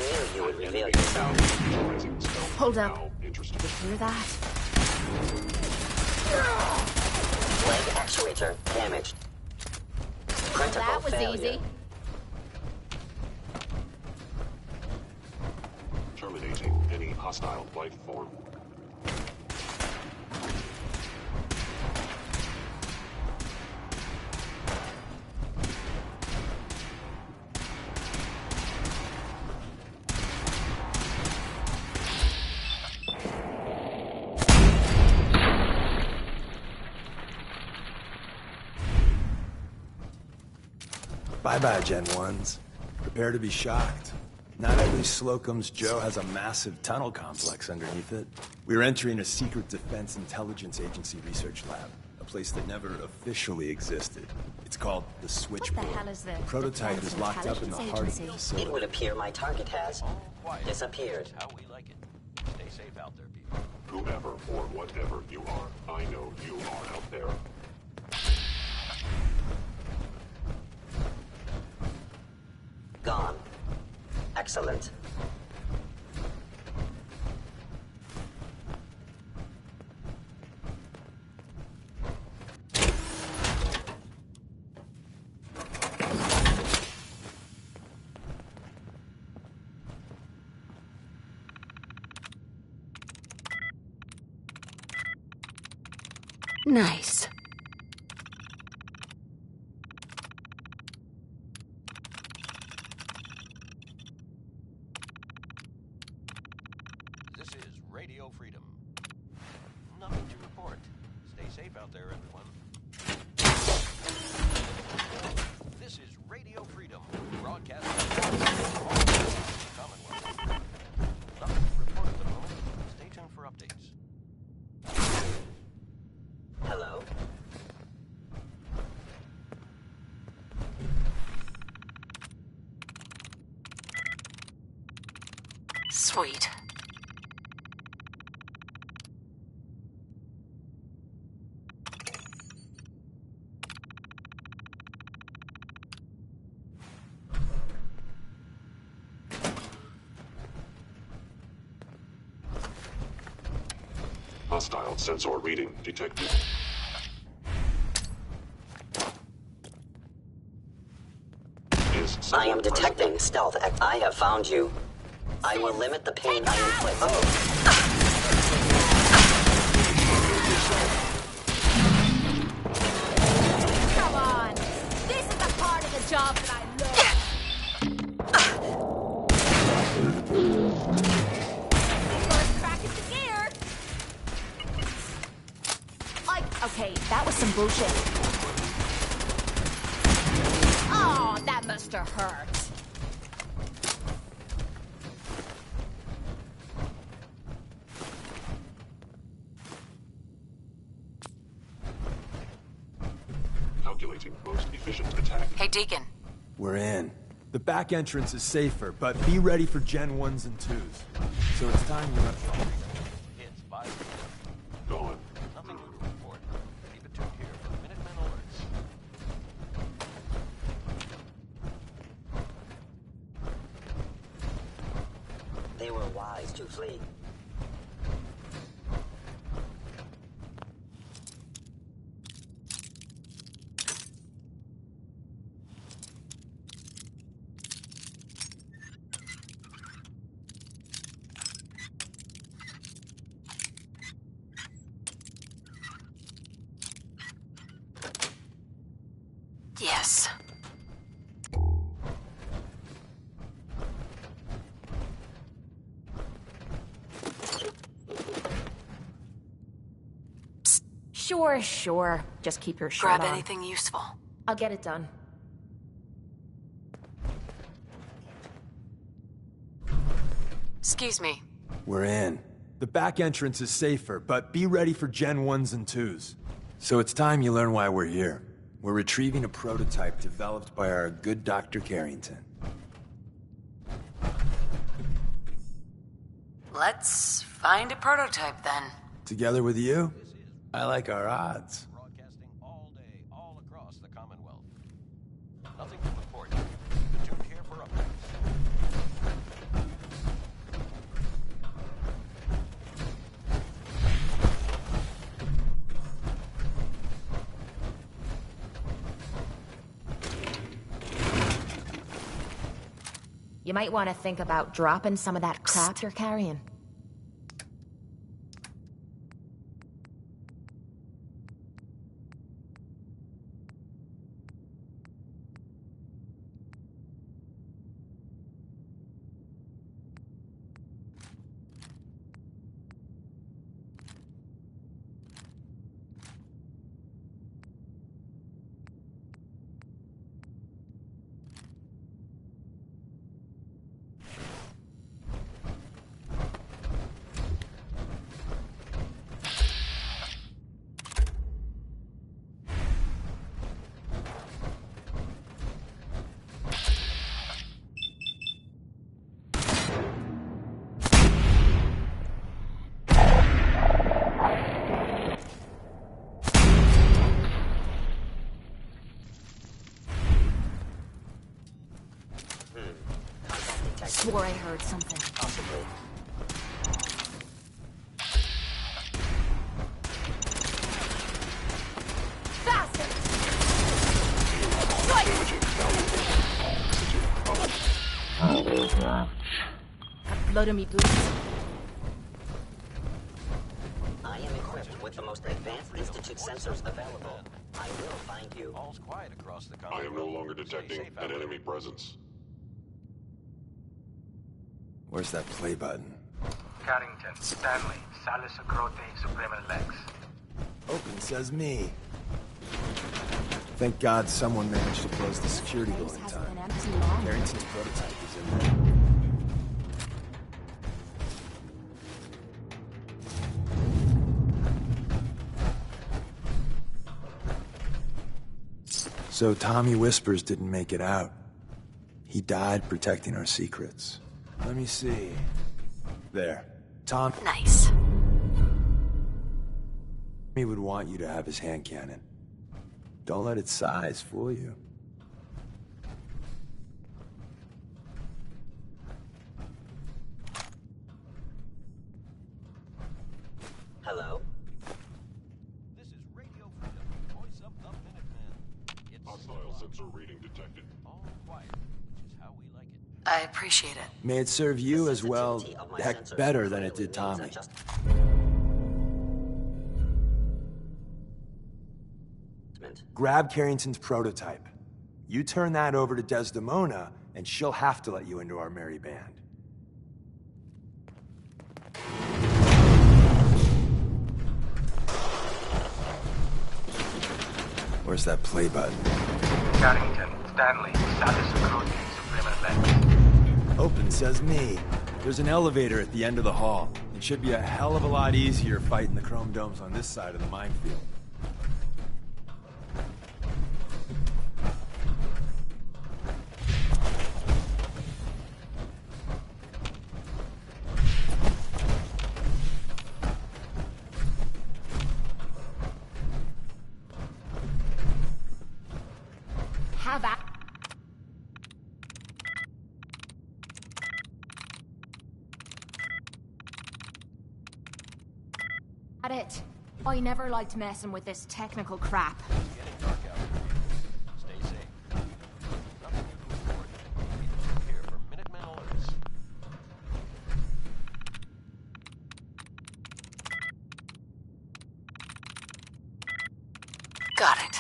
knew you would reveal yourself. Hold up. You hear that? Leg actuator damaged. Critical That was failure. easy. Terminating any hostile life form. Bye-bye, Gen 1s. Prepare to be shocked. Not every Slocum's Joe has a massive tunnel complex underneath it. We're entering a secret Defense Intelligence Agency research lab, a place that never officially existed. It's called the Switchboard. What the hell is this? The prototype is locked up in the heart of the It facility. would appear my target has disappeared. How we like it. Stay safe out there, people. Whoever or whatever you are, I know you are out there. Gone. Excellent. Nice. This is Radio Freedom. Nothing to report. Stay safe out there, everyone. This is Radio Freedom, broadcasting all across the Commonwealth. Nothing to report at the moment. Stay tuned for updates. Hello? Sweet. Hostile sensor reading detected. Is I am someone detecting stealth act. I have found you. I will limit the pain I inflict. Oh. Come on. This is the part of the job that I love. First crack at the gear. Okay, that was some bullshit. Oh, that must have hurt. calculating most efficient attack? Hey, Deacon. We're in. The back entrance is safer, but be ready for Gen 1s and 2s. So it's time you went. It's 5 p.m. Gone. Nothing to report. Keep it tuned here for Minutemen alerts. They were wise to flee. Yes. Sure. Just keep your shirt Grab on. anything useful. I'll get it done. Excuse me. We're in. The back entrance is safer, but be ready for Gen 1s and 2s. So it's time you learn why we're here. We're retrieving a prototype developed by our good Dr. Carrington. Let's find a prototype then. Together with you, I like our odds. Broadcasting all day, all across the Commonwealth. Nothing to report. Keep it tuned here for updates. You might want to think about dropping some of that crap you're carrying. Swore I heard something. Possibly. Faster! Got blood on me boots. I am equipped with the most advanced Institute sensors available. I will find you. All's quiet across the I common am no room. longer Stay detecting safe out an there. enemy presence. Where's that play button? Carrington, Stanley, Salis Acrote, Suprema Lex. Open says me. Thank God someone managed to close the security door Place in hasn't been time. empty long. Carrington's prototype is in there. So Tommy Whispers didn't make it out. He died protecting our secrets. Let me see. There. Tommy Nice. would want you to have his hand cannon. Don't let its size fool you. Hello? This is Radio Freedom, voice of the Minutemen. It's Hostile sensor reading detected. all quiet, which is how we like it. I appreciate it. May it serve you The as well, sensitivity of my heck, sensors better than it clearly did means Tommy. adjust- Grab Carrington's prototype. You turn that over to Desdemona, and she'll have to let you into our merry band. Where's that play button? Carrington, Stanley, Salis Acrote, Suprema Lex. Open says me. There's an elevator at the end of the hall. It should be a hell of a lot easier fighting the chrome domes on this side of the minefield. Have at it. I never liked messing with this technical crap. It's getting dark out here. Stay safe. Nothing you can report. Be here for Minutemen alerts. Got it.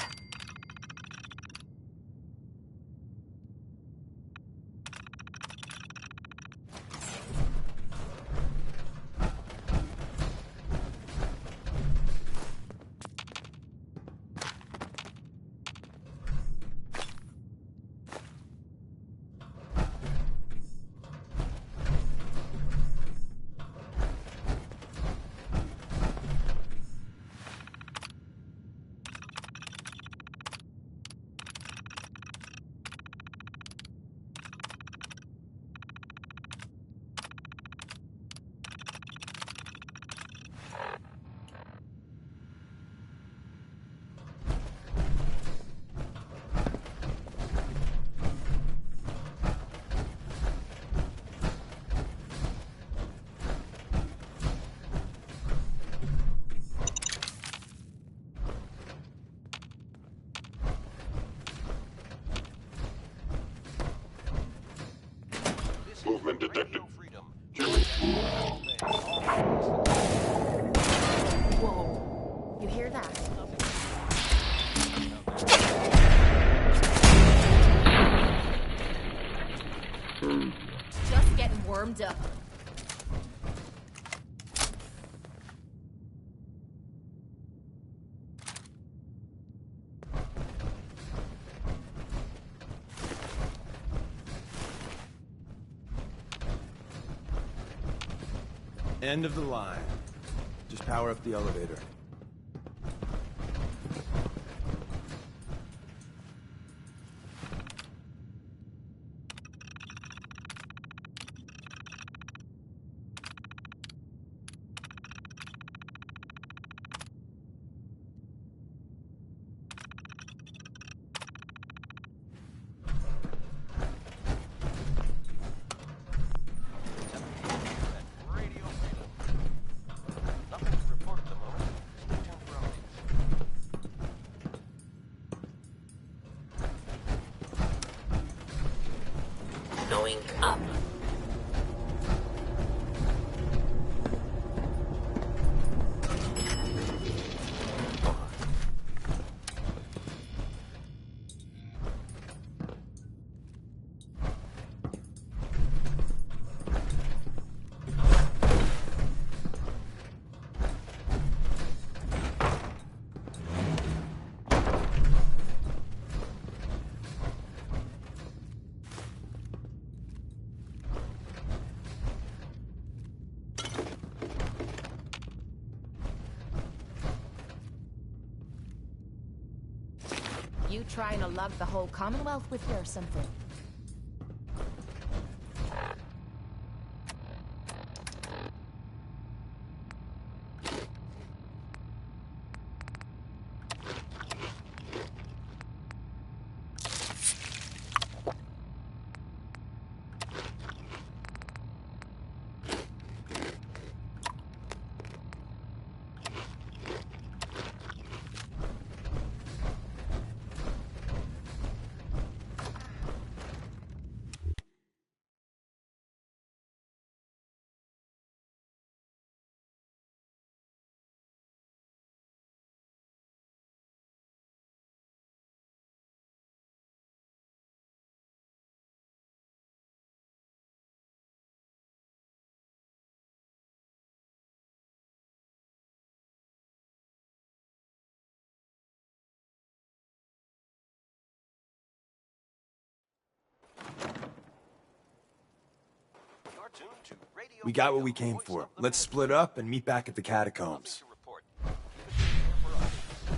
Radio Freedom. Broadcasting all day. Whoa. You hear that? Just getting warmed up. End of the line. Just power up the elevator. Radio Freedom. Nothing to report at the moment. Stay tuned for updates. Going up. You trying to lug the whole Commonwealth with you or something? You're tuned to Radio We got what Freedom, we came voice for. of the Let's people. split up and meet back at the Nothing catacombs. to report. Keep it tuned for updates.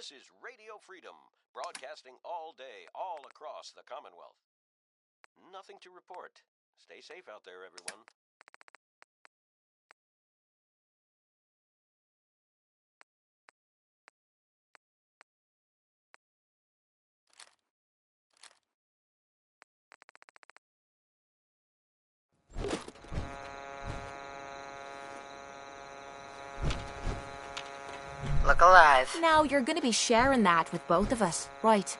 This is Radio Freedom, broadcasting all day, all across the Commonwealth. Nothing to report. Stay safe out there, everyone. Look alive. Now you're gonna be sharing that with both of us, right?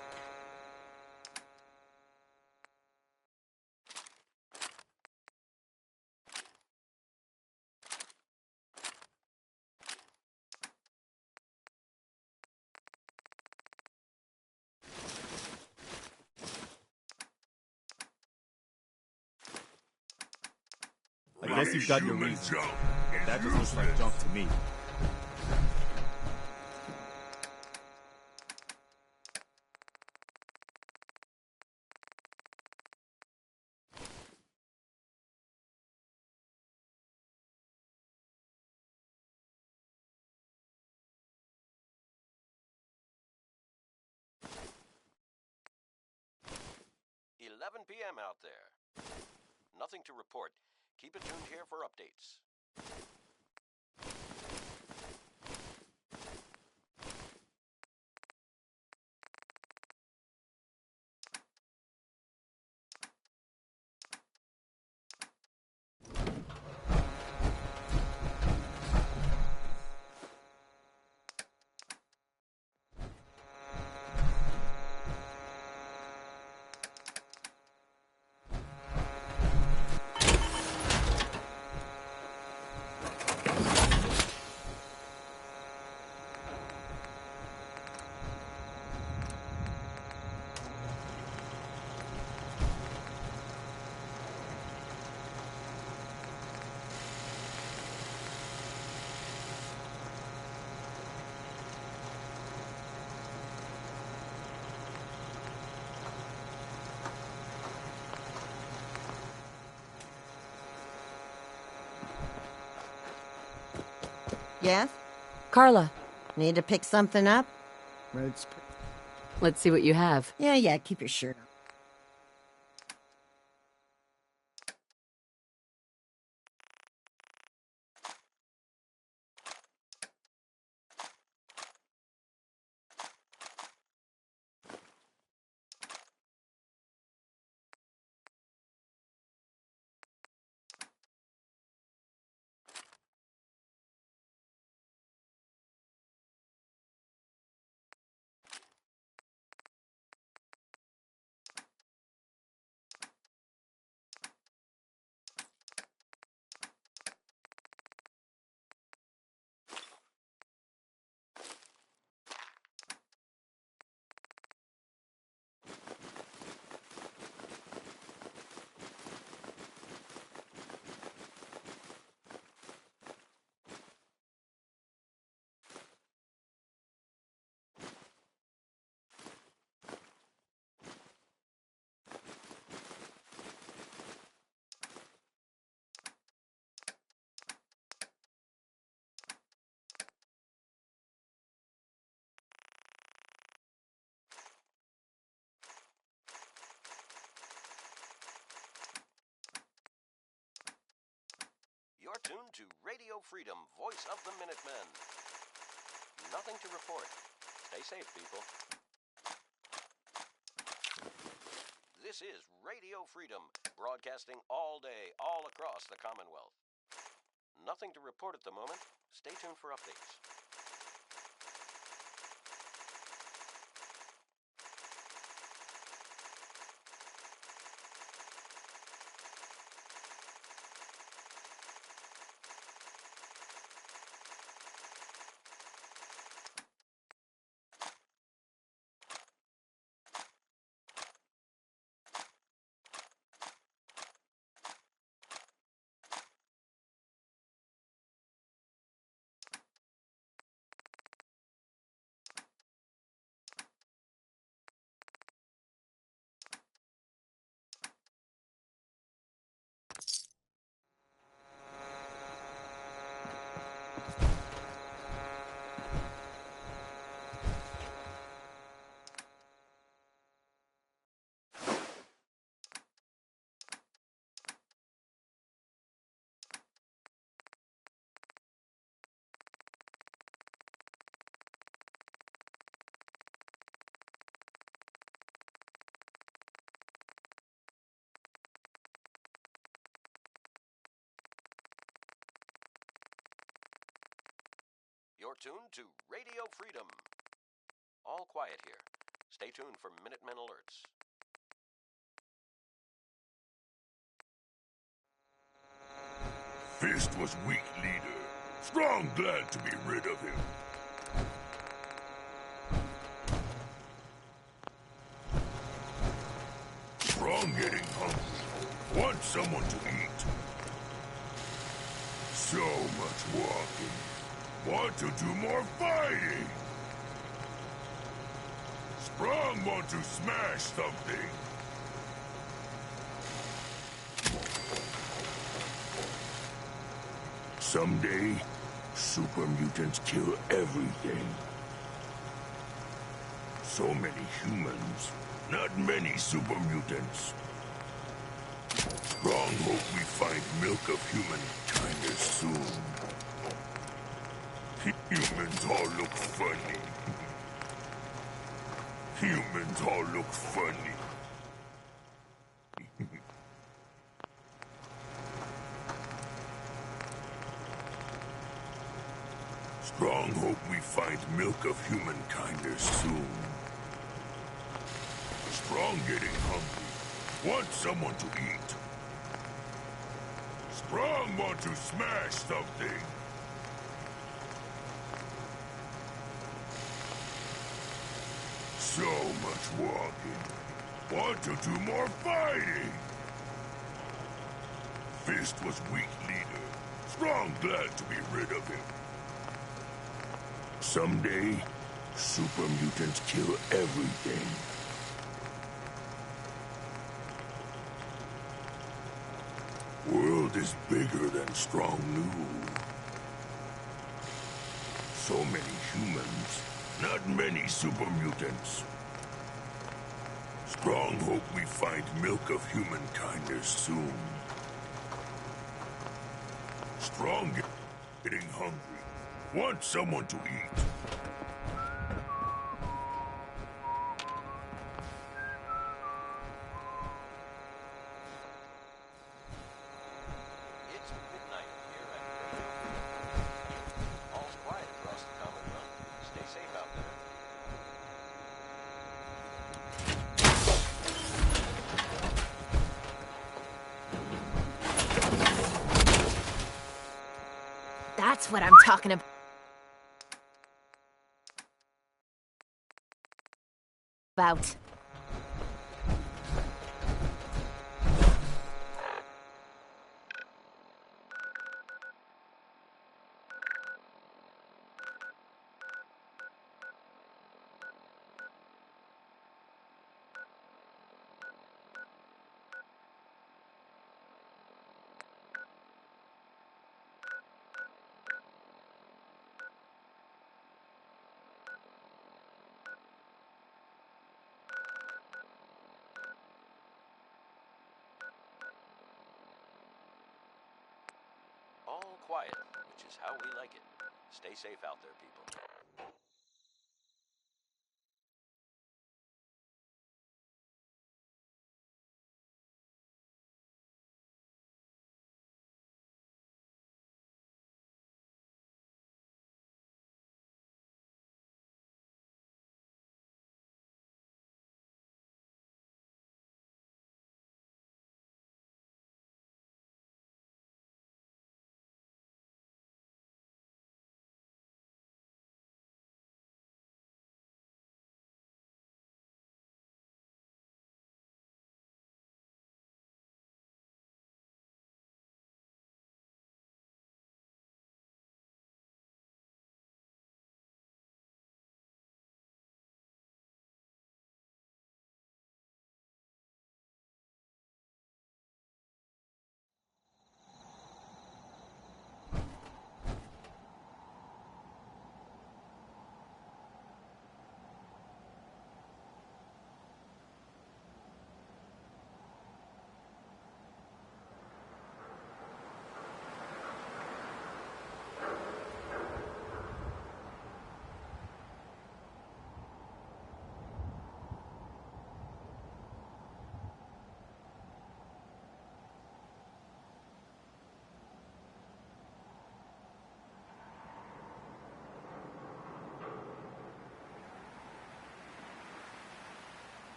I guess you've got your reasons. But that just looks like junk to me. PM out there. Nothing to report. Keep it tuned here for updates. Yes? Carla, Need to pick something up? let's see what you have. Yeah, keep your shirt on. You're tuned to Radio Freedom, voice of the Minutemen. Nothing to report. Stay safe, people. This is Radio Freedom, broadcasting all day, all across the Commonwealth. Nothing to report at the moment. Stay tuned for updates. You're tuned to Radio Freedom. All quiet here. Stay tuned for Minutemen alerts. Fist was weak leader. Strong glad to be rid of him. Strong getting hungry. Want someone to eat. So much walking. Want to do more fighting. Strong want to smash something. Someday, super mutants kill everything. So many humans, not many super mutants. Strong hope we find milk of human kindness soon. Humans all look funny. Humans all look funny. Strong hope we find milk of human kindness soon. Strong getting hungry. Want someone to eat. Strong want to smash something. So much walking. Want to do more fighting. Fist was weak leader. Strong glad to be rid of him. Someday, super mutants kill everything. World is bigger than Strong knew. So many humans, not many super mutants. Strong hope we find milk of human kindness soon. Strong getting hungry. Want someone to eat. It's midnight here at Radio Freedom. All's quiet across the Commonwealth. Stay safe out there. That's what I'm talking about. All quiet, which is how we like it. Stay safe out there, people.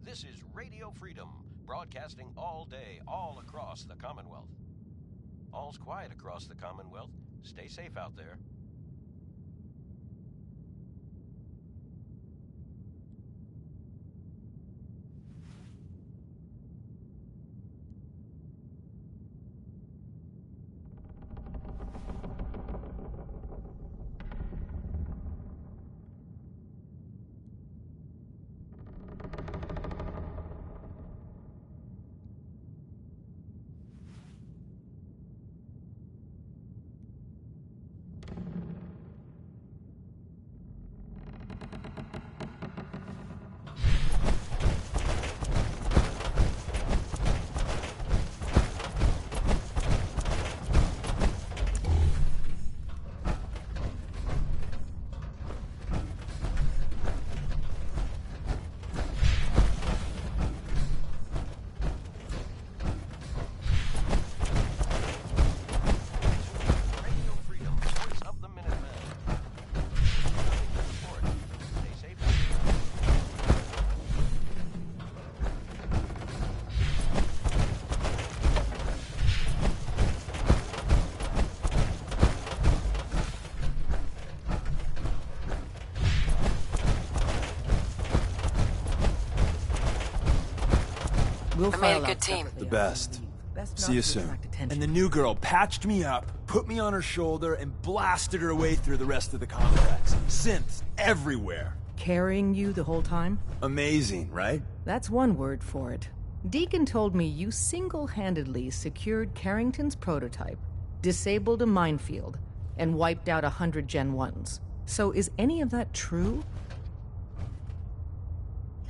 This is Radio Freedom, broadcasting all day, all across the Commonwealth. All's quiet across the Commonwealth. Stay safe out there. We'll We made file a good out team. separately The on best. safety. Best See not you to soon. attract attention. And the new girl patched me up, put me on her shoulder, and blasted her way through the rest of the complex. Synths everywhere. Carrying you the whole time? Amazing, right? That's one word for it. Deacon told me you single-handedly secured Carrington's prototype, disabled a minefield, and wiped out 100 Gen 1s. So is any of that true?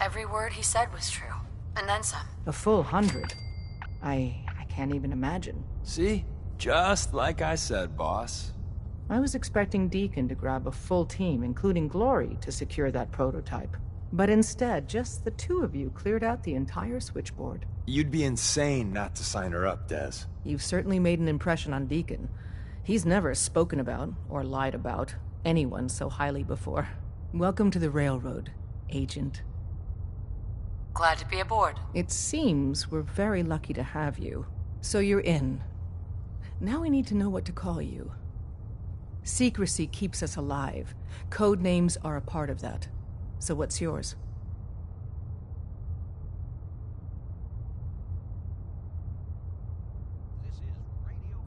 Every word he said was true. And then some. A full 100? I can't even imagine. See? Just like I said, boss. I was expecting Deacon to grab a full team, including Glory, to secure that prototype. But instead, just the two of you cleared out the entire switchboard. You'd be insane not to sign her up, Des. You've certainly made an impression on Deacon. He's never spoken about, or lied about, anyone so highly before. Welcome to the Railroad, Agent. Glad to be aboard. It seems we're very lucky to have you. So you're in. Now we need to know what to call you. Secrecy keeps us alive. Code names are a part of that. So what's yours?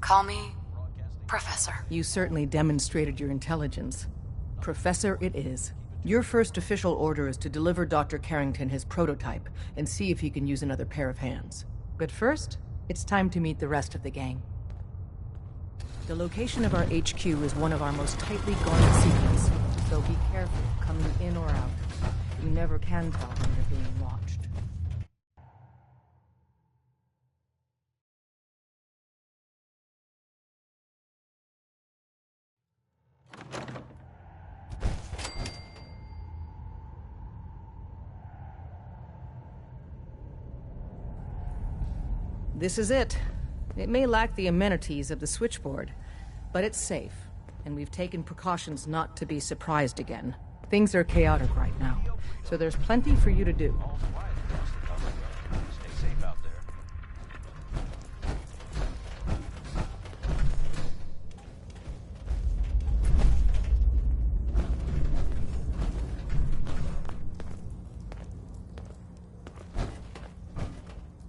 Call me Professor. You certainly demonstrated your intelligence. Professor it is. Your first official order is to deliver Dr. Carrington his prototype and see if he can use another pair of hands. But first, it's time to meet the rest of the gang. The location of our HQ is one of our most tightly guarded secrets, so be careful coming in or out. You never can tell when you're being watched. This is it. It may lack the amenities of the switchboard, but it's safe, and we've taken precautions not to be surprised again. Things are chaotic right now, so there's plenty for you to do. All's quiet across the Commonwealth. Stay safe out there.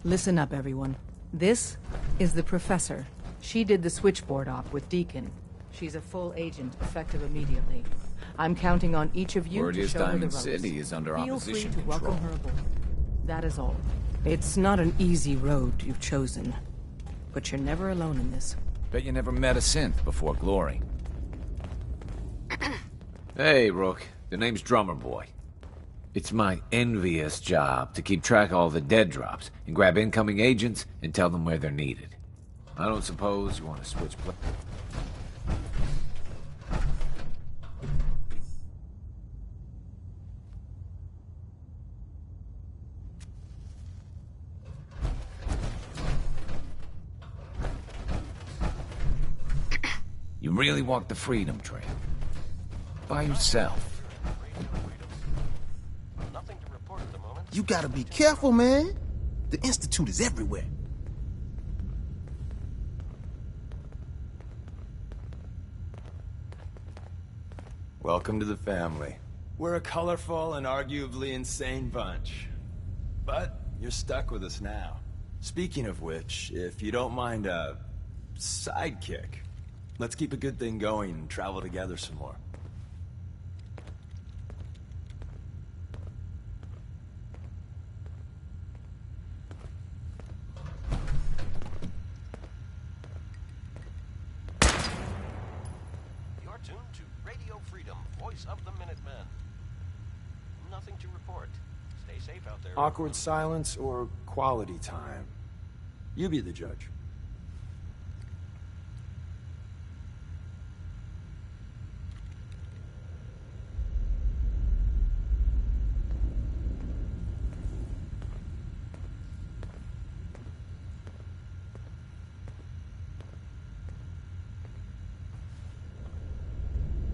Listen up, everyone. This is the Professor. She did the switchboard op with Deacon. She's a full agent, effective immediately. I'm counting on each of you Word to is show her the Diamond ropes. City is under Feel opposition free to control. welcome her aboard. That is all. It's not an easy road you've chosen, but you're never alone in this. Bet you never met a synth before Glory. Hey, Rook. The name's Drummer Boy. It's my envious job to keep track of all the dead drops and grab incoming agents and tell them where they're needed. I don't suppose you want to switch places. You really walked the Freedom Trail. By yourself. Nothing to report at the moment. You gotta be careful, man. The Institute is everywhere. Welcome to the family. We're a colorful and arguably insane bunch. But you're stuck with us now. Speaking of which, if you don't mind a sidekick, let's keep a good thing going and travel together some more. You're tuned to Radio Freedom, voice of the Minutemen. Nothing to report. Stay safe out there. Awkward silence or quality time? You be the judge.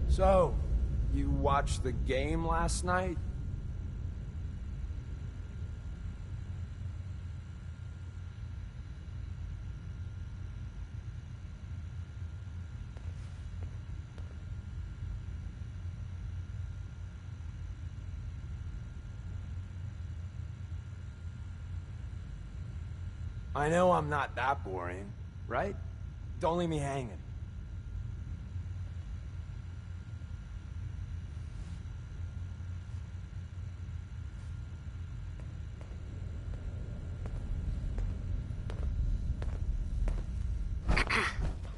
So, you watched the game last night? I know I'm not that boring, right? Don't leave me hanging.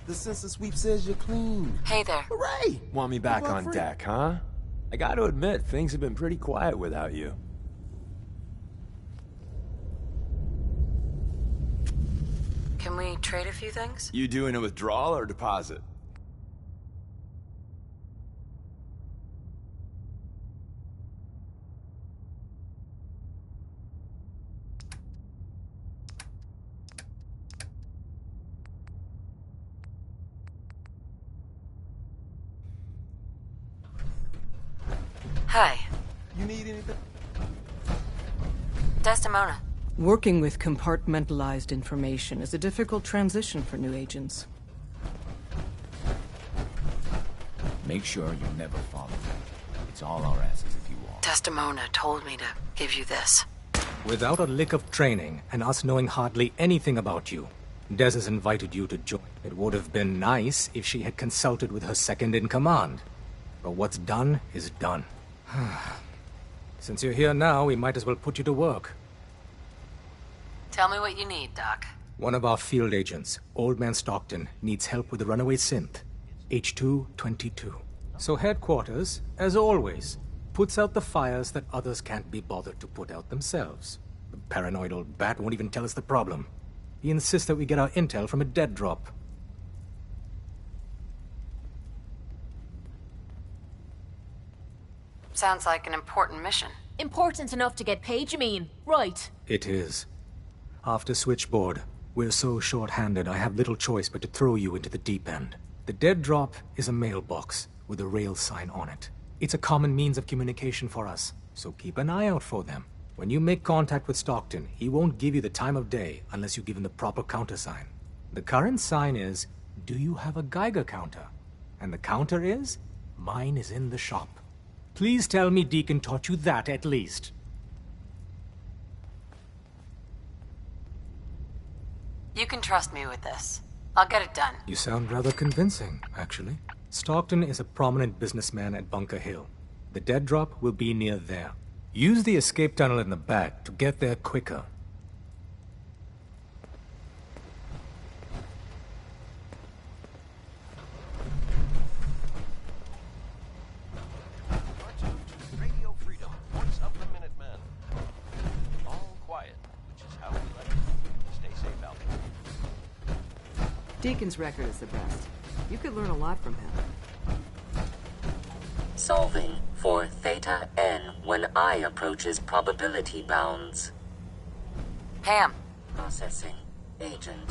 The census sweep says you're clean. Hey there. Hooray! Want me back on deck, huh? I gotta admit, things have been pretty quiet without you. Can we trade a few things? You doing a withdrawal or deposit? Hi. You need anything? Desdemona. Working with compartmentalized information is a difficult transition for new agents. Make sure you never follow me. It's all our asses if you want. Desdemona told me to give you this. Without a lick of training, and us knowing hardly anything about you, Des has invited you to join. It would have been nice if she had consulted with her second-in-command. But what's done is done. Since you're here now, we might as well put you to work. Tell me what you need, Doc. One of our field agents, Old Man Stockton, needs help with the runaway synth, H222. So headquarters, as always, puts out the fires that others can't be bothered to put out themselves. The paranoid old bat won't even tell us the problem. He insists that we get our intel from a dead drop. Sounds like an important mission. Important enough to get paid, you mean? Right. It is. After Switchboard, we're so short-handed I have little choice but to throw you into the deep end. The dead drop is a mailbox with a rail sign on it. It's a common means of communication for us, so keep an eye out for them. When you make contact with Stockton, he won't give you the time of day unless you give him the proper countersign. The current sign is, do you have a Geiger counter? And the counter is, mine is in the shop. Please tell me Deacon taught you that at least. You can trust me with this. I'll get it done. You sound rather convincing, actually. Stockton is a prominent businessman at Bunker Hill. The dead drop will be near there. Use the escape tunnel in the back to get there quicker. Radio Freedom, voice of the Minutemen. All quiet, which is how we like it. Stay safe out there. Deacon's record is the best. You could learn a lot from him. Solving for Theta N when I approaches probability bounds. Pam. Processing. Agent.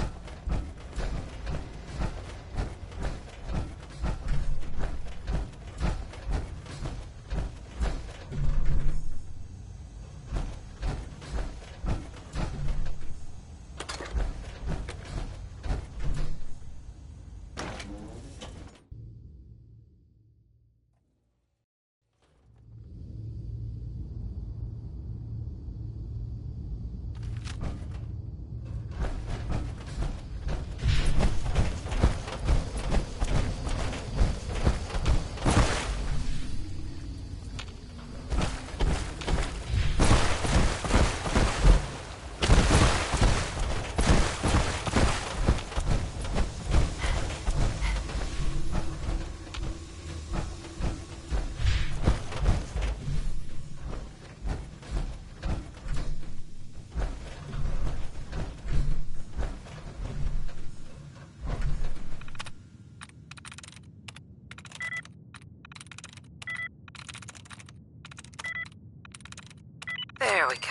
we go.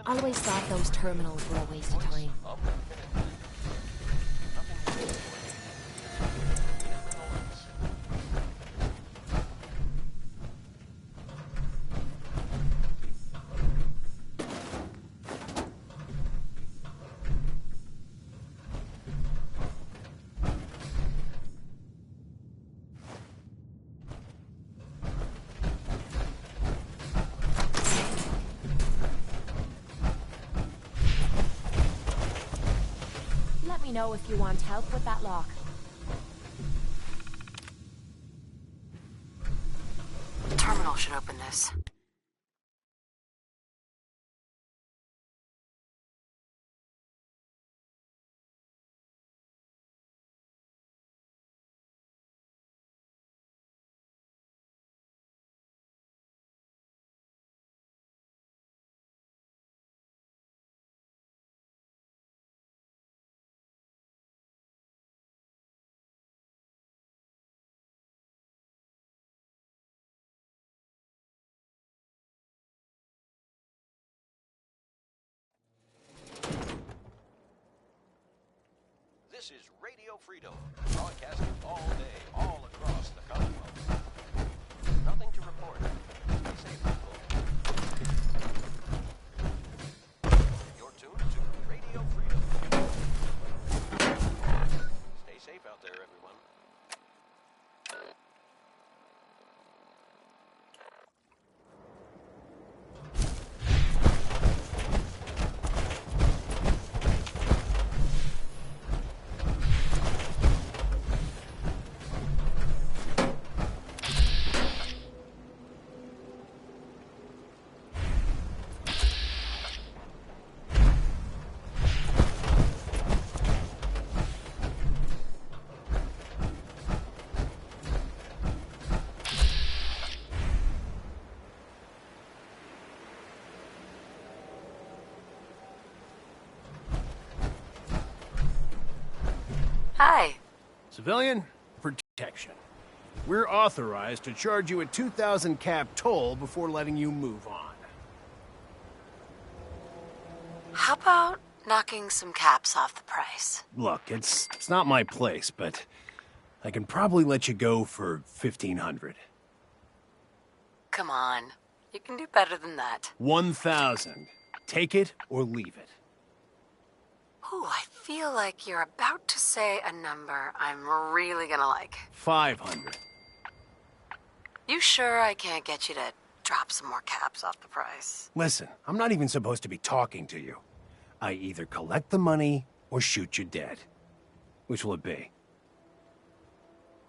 Always thought those terminals were a waste of time. Let me know if you want help with that lock. The terminal should open this. This is Radio Freedom, broadcasting all day, all across the Commonwealth. Nothing to report. Stay safe, people. You're tuned to Radio Freedom. Stay safe out there, everyone. Hi. Civilian protection. We're authorized to charge you a 2,000 cap toll before letting you move on. How about knocking some caps off the price? Look, it's not my place, but I can probably let you go for 1,500. Come on. You can do better than that. 1,000. Take it or leave it. Ooh, I feel like you're about to say a number I'm really gonna like. 500. You sure I can't get you to drop some more caps off the price? Listen, I'm not even supposed to be talking to you. I either collect the money or shoot you dead. Which will it be?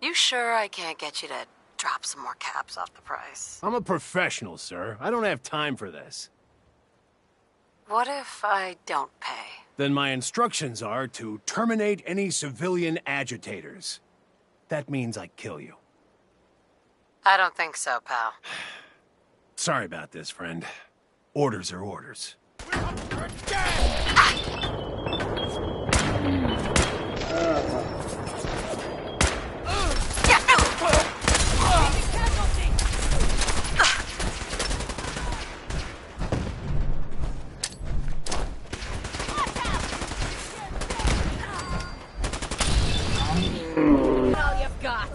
You sure I can't get you to drop some more caps off the price? I'm a professional, sir. I don't have time for this. What if I don't pay? Then my instructions are to terminate any civilian agitators. That means I kill you. I don't think so, pal. Sorry about this, friend. Orders are orders. All you've got.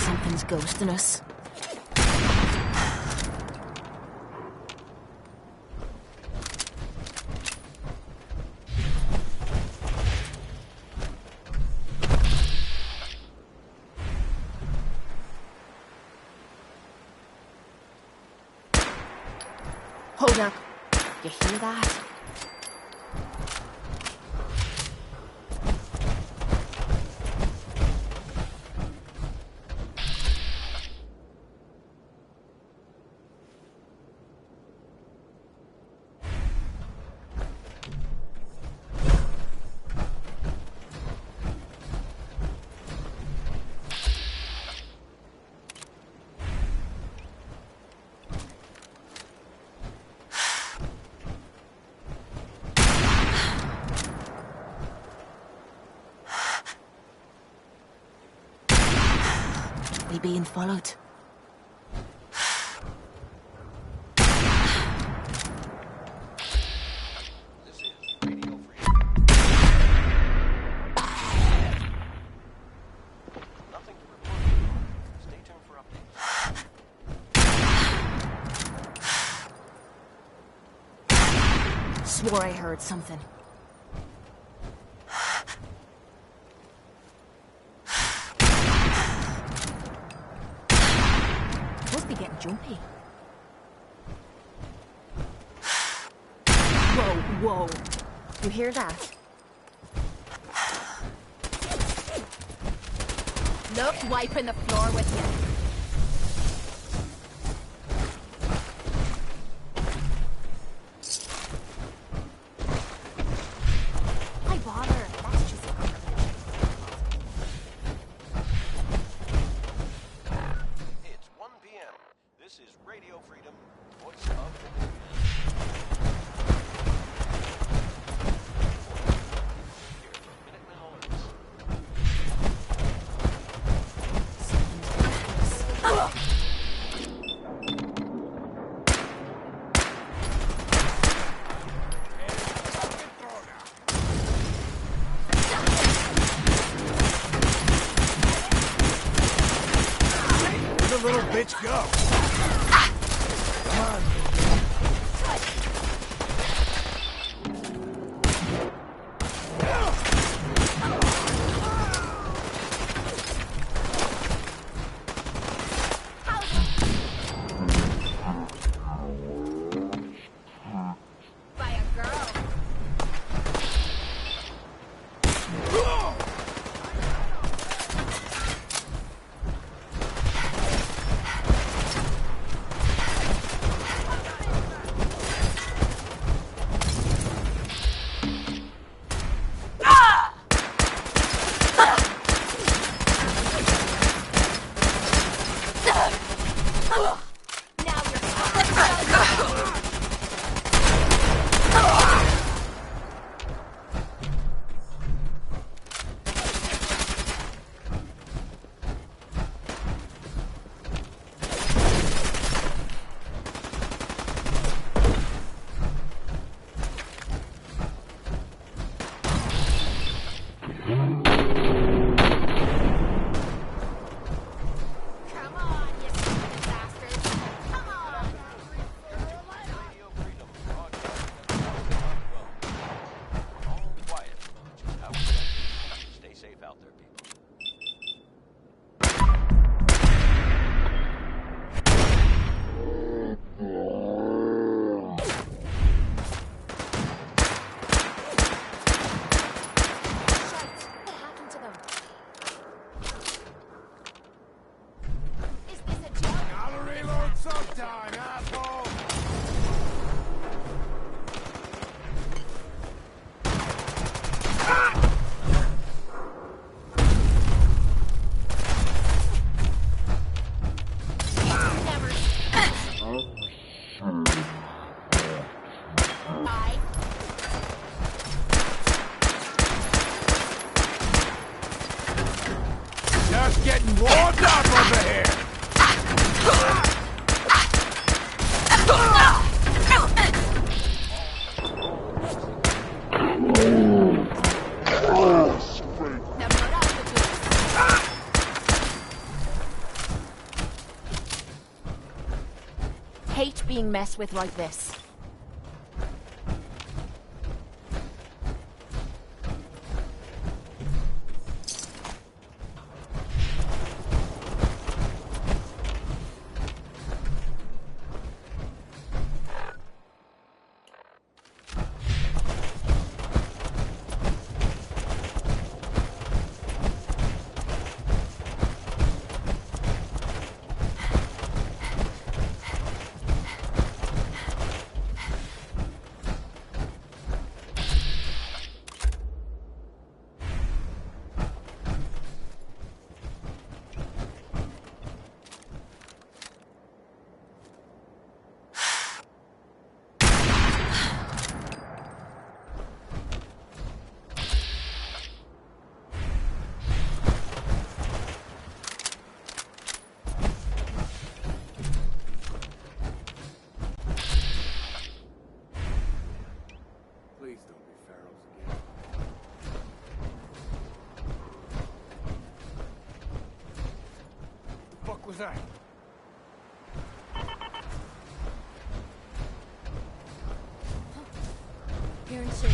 something's ghosting us. Hold up. You hear that? We being followed. Swore I heard something. Must be getting jumpy. Whoa. You hear that? Look, wiping the floor with you. Little bitch, go! Come on. By a girl. Just getting warmed up over here! hate being messed with like this. Was that? You're in shape.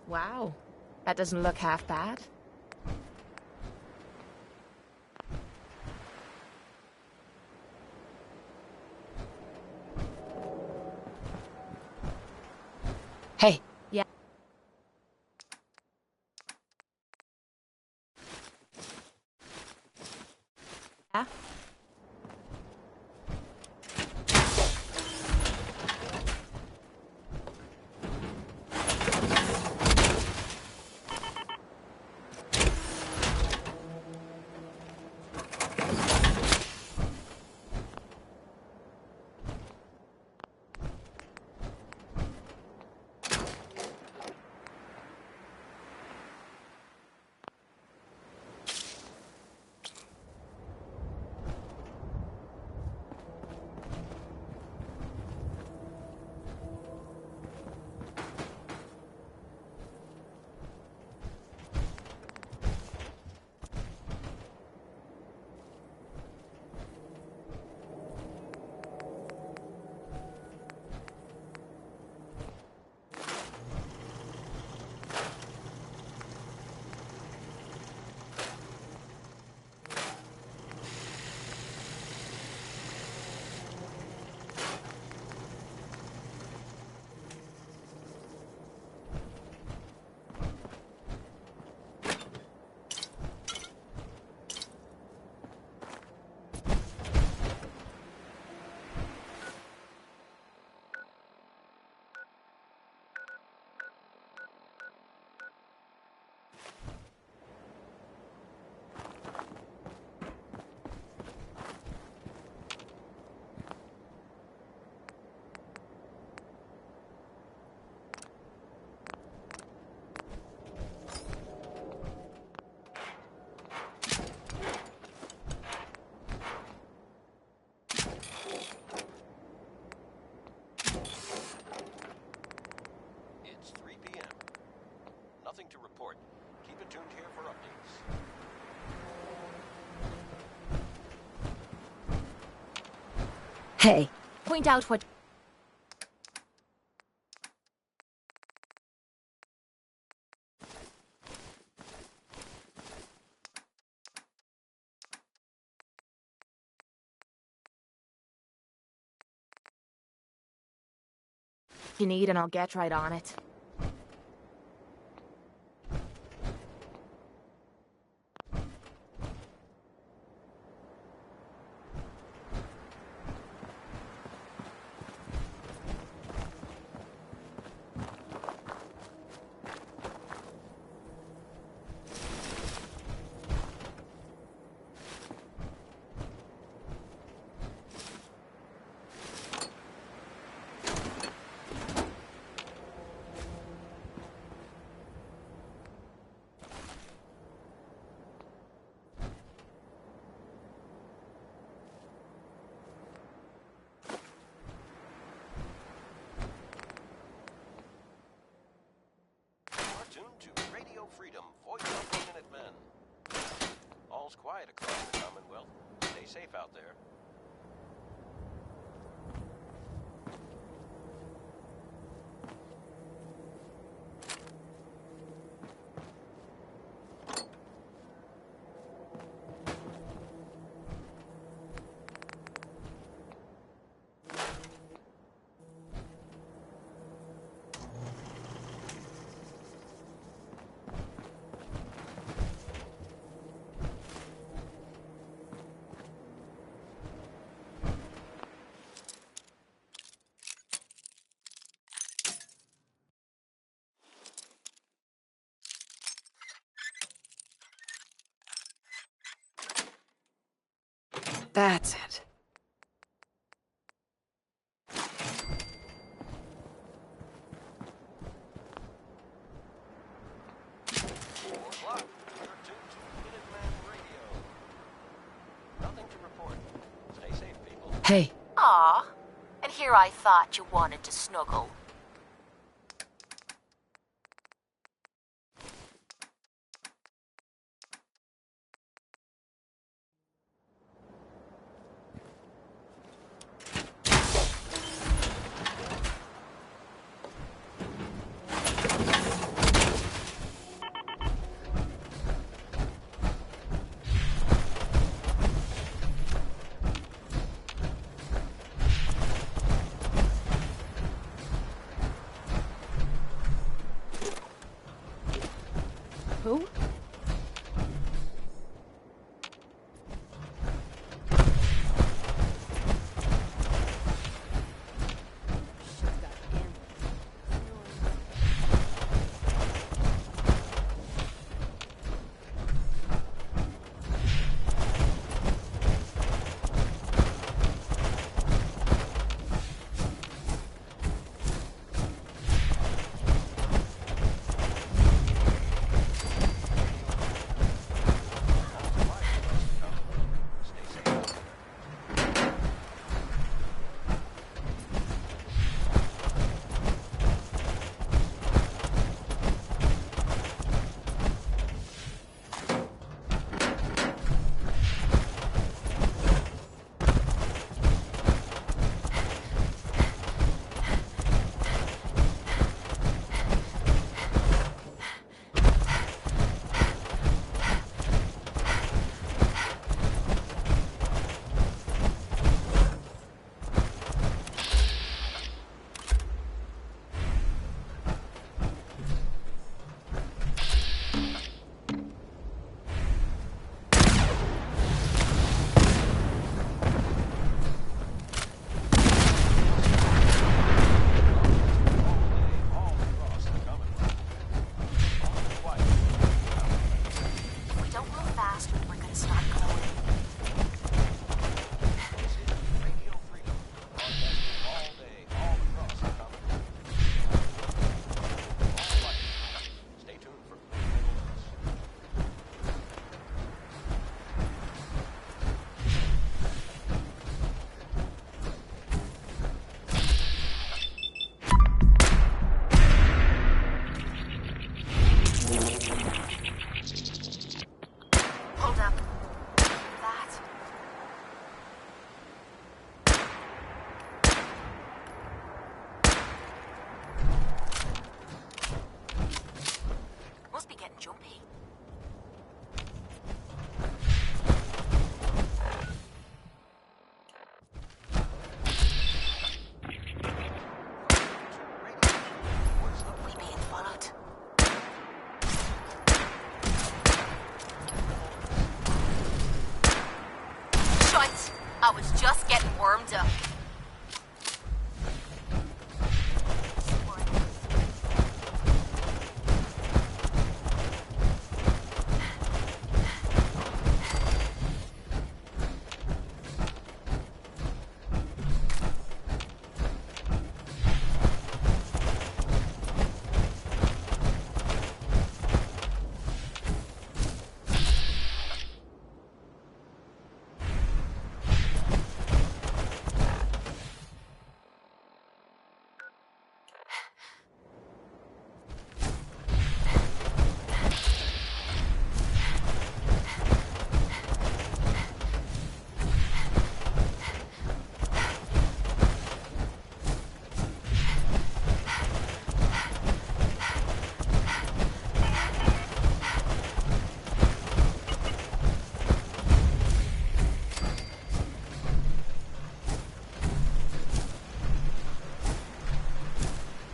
Wow, that doesn't look half bad. Hey. Yeah. Yeah? Hey. Point out what... you need and I'll get right on it. All's quiet across the Commonwealth. Stay safe out there. That's it. Hey. Aw. And here I thought you wanted to snuggle. Who? I was just getting warmed up.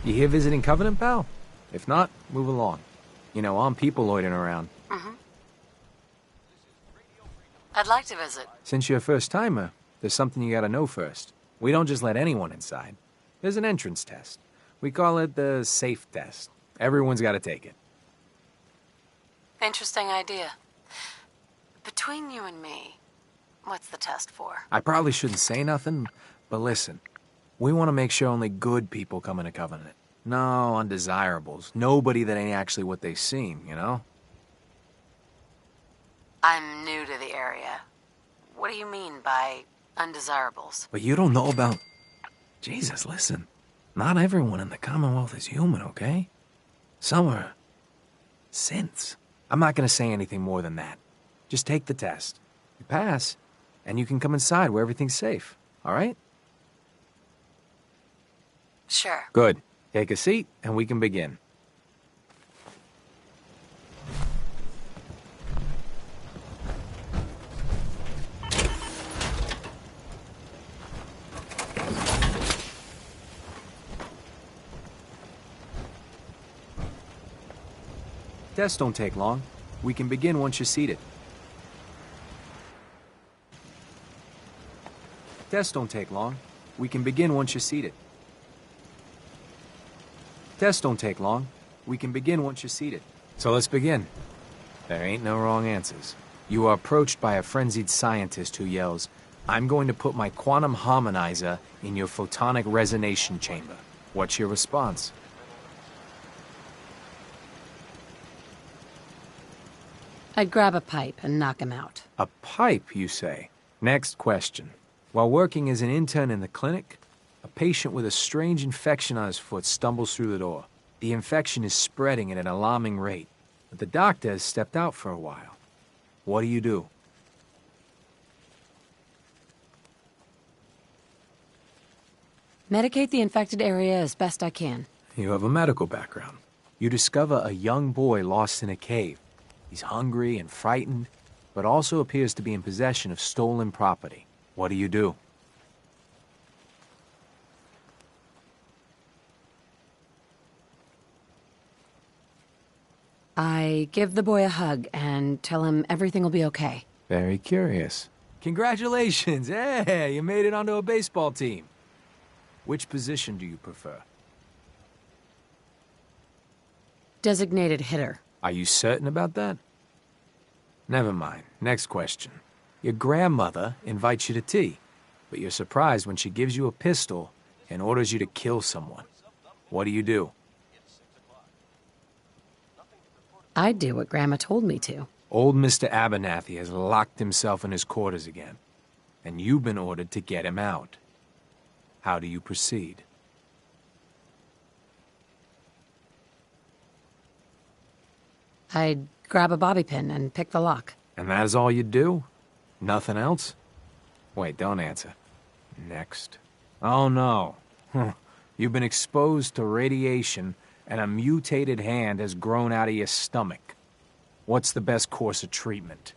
You here visiting Covenant, pal? If not, move along. You know, I'm people loitering around. I'd like to visit. Since you're a first-timer, there's something you gotta know first. We don't just let anyone inside. There's an entrance test. We call it the safe test. Everyone's gotta take it. Interesting idea. Between you and me, what's the test for? I probably shouldn't say nothing, but listen. We want to make sure only good people come into Covenant. No undesirables. Nobody that ain't actually what they seem, you know? I'm new to the area. What do you mean by undesirables? But you don't know about... Jesus, listen. Not everyone in the Commonwealth is human, okay? Some are... synths. I'm not gonna say anything more than that. Just take the test. You pass, and you can come inside where everything's safe, all right? Sure. Good. Take a seat, and we can begin. Tests don't take long. We can begin once you're seated. Tests don't take long. We can begin once you're seated. Tests don't take long. We can begin once you're seated. So let's begin. There ain't no wrong answers. You are approached by a frenzied scientist who yells, "I'm going to put my quantum harmonizer in your photonic resonation chamber." What's your response? I'd grab a pipe and knock him out. A pipe, you say? Next question. While working as an intern in the clinic, a patient with a strange infection on his foot stumbles through the door. The infection is spreading at an alarming rate, but the doctor has stepped out for a while. What do? Medicate the infected area as best I can. You have a medical background. You discover a young boy lost in a cave. He's hungry and frightened, but also appears to be in possession of stolen property. What do? I give the boy a hug and tell him everything will be okay. Very curious. Congratulations! Hey, you made it onto a baseball team. Which position do you prefer? Designated hitter. Are you certain about that? Never mind. Next question. Your grandmother invites you to tea, but you're surprised when she gives you a pistol and orders you to kill someone. What do? I'd do what Grandma told me to. Old Mr. Abernathy has locked himself in his quarters again, and you've been ordered to get him out. How do you proceed? I'd grab a bobby pin and pick the lock. And that is all you do? Nothing else? Wait, don't answer. Next. Oh no. You've been exposed to radiation and a mutated hand has grown out of your stomach. What's the best course of treatment?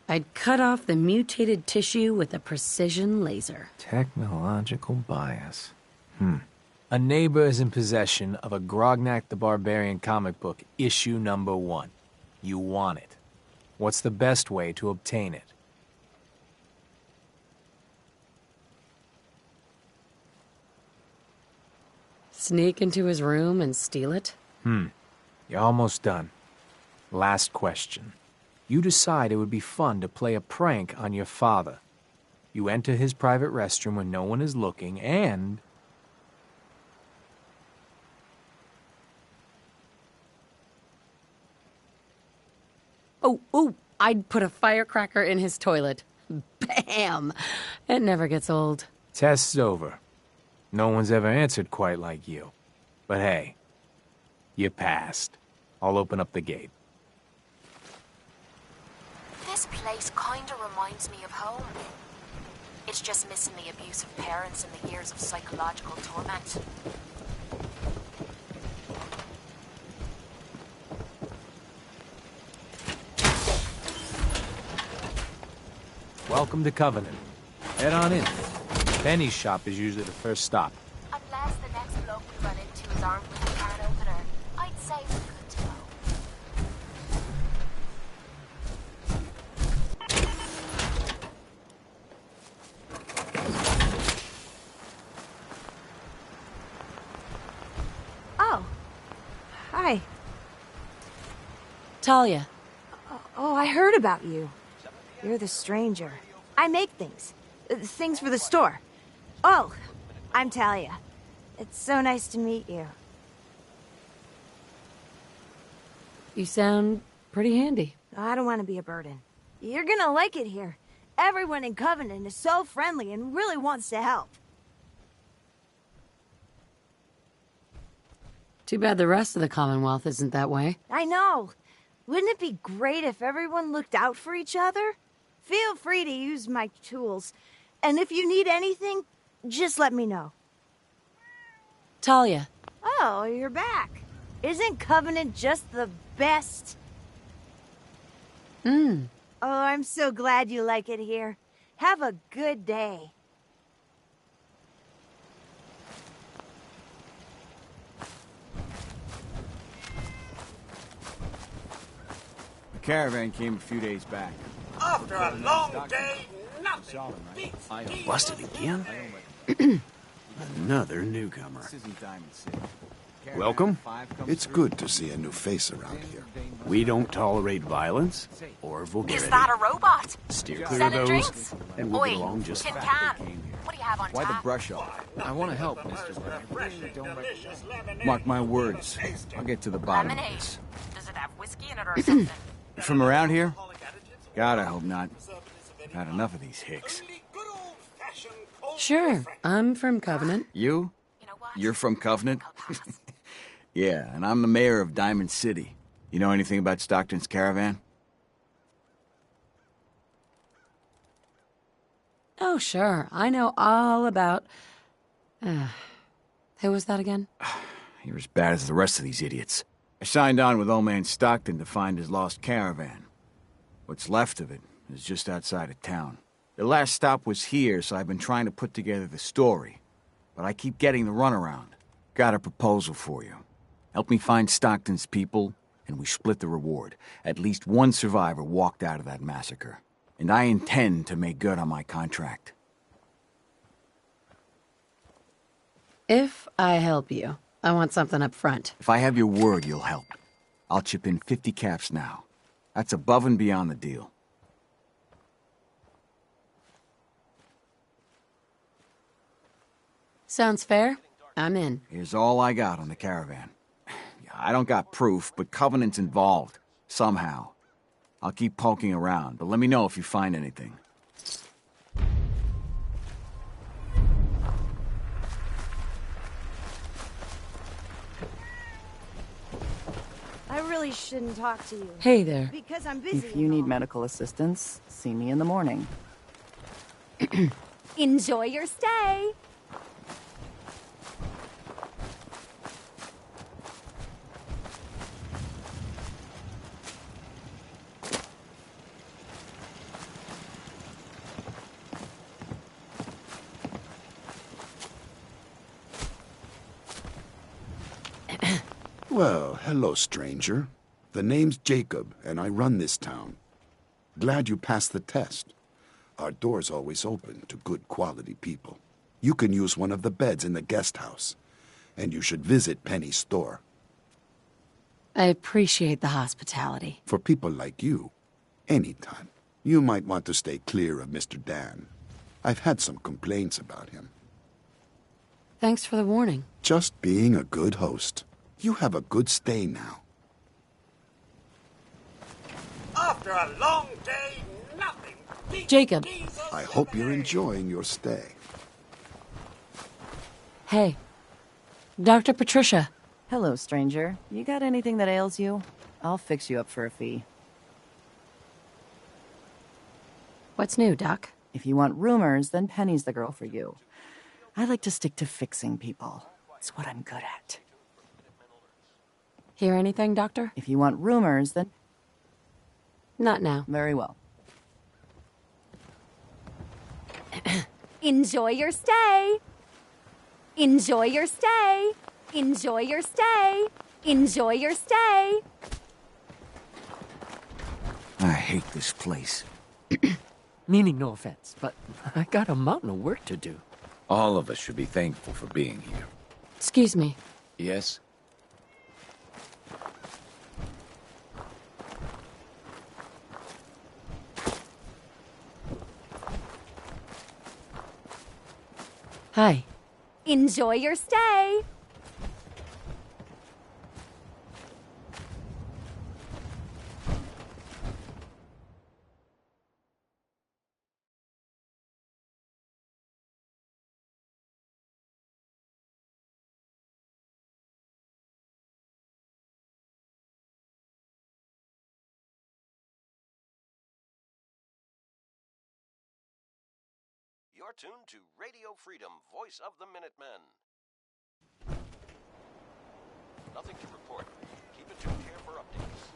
I'd cut off the mutated tissue with a precision laser. Technological bias. A neighbor is in possession of a Grognak the Barbarian comic book, issue number 1. You want it. What's the best way to obtain it? Sneak into his room and steal it? You're almost done. Last question. You decide it would be fun to play a prank on your father. You enter his private restroom when no one is looking, and... Oh, I'd put a firecracker in his toilet. Bam! It never gets old. Test's over. No one's ever answered quite like you. But hey, you passed. I'll open up the gate. This place kinda reminds me of home. It's just missing the abusive parents and the years of psychological torment. Welcome to Covenant. Head on in. Benny's shop is usually the first stop. Unless the next bloke we run into is armed with a can opener, I'd say we're good to go. Oh. Hi. Talia. Oh, I heard about you. You're the stranger. I make things. Things for the store. Oh, I'm Talia. It's so nice to meet you. You sound pretty handy. I don't want to be a burden. You're gonna like it here. Everyone in Covenant is so friendly and really wants to help. Too bad the rest of the Commonwealth isn't that way. I know. Wouldn't it be great if everyone looked out for each other? Feel free to use my tools. And if you need anything, just let me know. Talia. Oh, you're back. Isn't Covenant just the best? Oh, I'm so glad you like it here. Have a good day. The caravan came a few days back. After a long day, nothing beats Busted again? Another newcomer. Welcome. It's good to see a new face around here. We don't tolerate violence or vulgarity. Is that a robot? Steer clear Selling of those, drinks? and we'll Oi, get along just tin fine. can. What do you have on Why the tap? brush off? I want to help, Mr. But I really don't... Mark my words. I'll get to the bottom of Lemonade. this. Does it have whiskey in it or something? You from around here? God, I hope not. I've had enough of these hicks. Sure, I'm from Covenant. You? You're from Covenant? Yeah, and I'm the mayor of Diamond City. You know anything about Stockton's caravan? Oh, sure. I know all about... who was that again? You're as bad as the rest of these idiots. I signed on with old man Stockton to find his lost caravan. What's left of it is just outside of town. The last stop was here, so I've been trying to put together the story. But I keep getting the runaround. Got a proposal for you. Help me find Stockton's people, and we split the reward. At least one survivor walked out of that massacre. And I intend to make good on my contract. If I help you, I want something up front. If I have your word, you'll help. I'll chip in 50 caps now. That's above and beyond the deal. Sounds fair. I'm in. Here's all I got on the caravan. I don't got proof, but Covenant's involved. Somehow. I'll keep poking around, but let me know if you find anything. I really shouldn't talk to you. Hey there. Because I'm busy. If you need medical assistance, see me in the morning. Enjoy your stay. Well, hello, stranger. The name's Jacob, and I run this town. Glad you passed the test. Our door's always open to good quality people. You can use one of the beds in the guest house. And you should visit Penny's store. I appreciate the hospitality. For people like you, anytime. You might want to stay clear of Mr. Dan. I've had some complaints about him. Thanks for the warning. Just being a good host. You have a good stay now. After a long day, nothing beats Jacob. I hope you're enjoying your stay. Hey. Dr. Patricia. Hello, stranger. You got anything that ails you? I'll fix you up for a fee. What's new, Doc? If you want rumors, then Penny's the girl for you. I like to stick to fixing people. It's what I'm good at. Hear anything, Doctor? If you want rumors, then... Not now. Very well. Enjoy your stay. Enjoy your stay. Enjoy your stay. Enjoy your stay. I hate this place. Meaning no offense, but I got a mountain of work to do. All of us should be thankful for being here. Excuse me. Yes? Hi. Enjoy your stay. You're tuned to Radio Freedom, voice of the Minutemen. Nothing to report. Keep it tuned here for updates.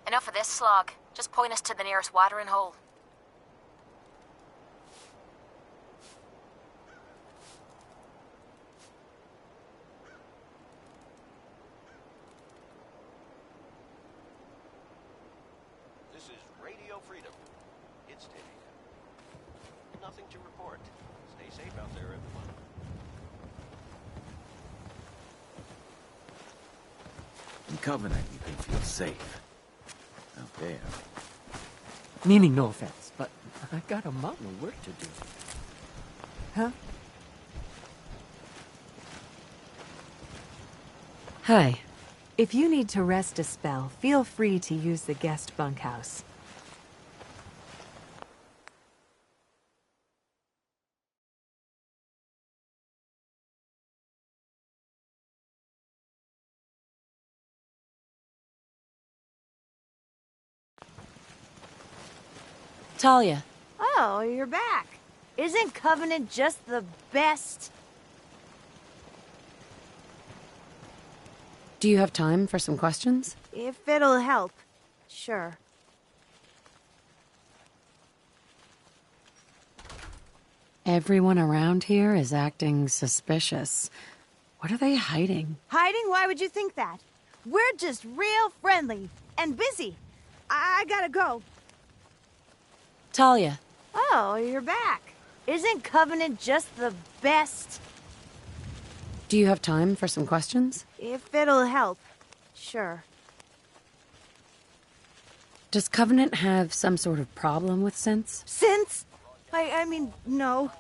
Enough of this slog. Just point us to the nearest watering hole. This is Radio Freedom. It's Dave. Nothing to report. Stay safe out there, everyone. In Covenant, you can feel safe. Out there. Meaning no offense, but I got a mountain of work to do. Huh? Hi. If you need to rest a spell, feel free to use the guest bunkhouse. Talia. Oh, you're back. Isn't Covenant just the best? Do you have time for some questions? If it'll help. Sure. Everyone around here is acting suspicious. What are they hiding? Hiding? Why would you think that? We're just real friendly and busy. I gotta go. Talia. Oh, you're back. Isn't Covenant just the best? Do you have time for some questions? If it'll help. Sure. Does Covenant have some sort of problem with synths? Synths? I mean, no.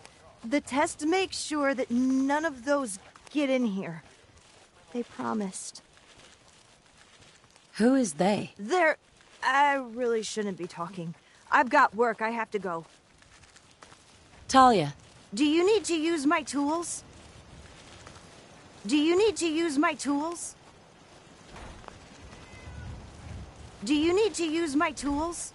The test makes sure that none of those get in here. They promised. Who is they? I really shouldn't be talking. I've got work. I have to go. Talia. Do you need to use my tools? Do you need to use my tools? Do you need to use my tools?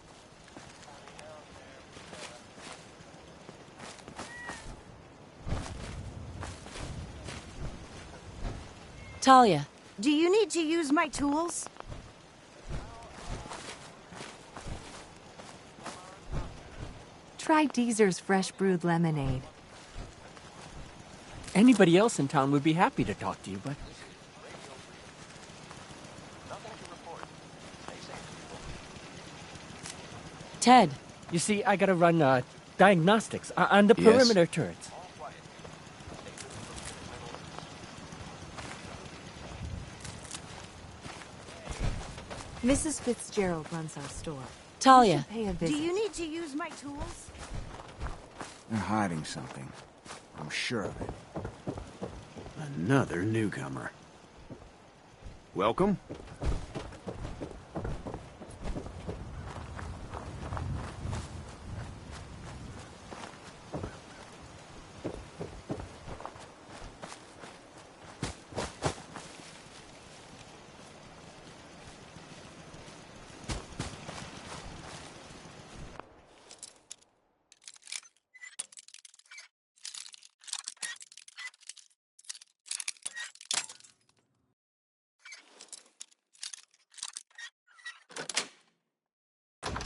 Talia. Do you need to use my tools? Try Deezer's fresh brewed lemonade. Anybody else in town would be happy to talk to you, but... Ted, you see, I gotta run diagnostics on the perimeter turrets. Mrs. Fitzgerald runs our store. Talia. You should pay a Do visit. you need to use my tools? They're hiding something. I'm sure of it. Another newcomer. Welcome.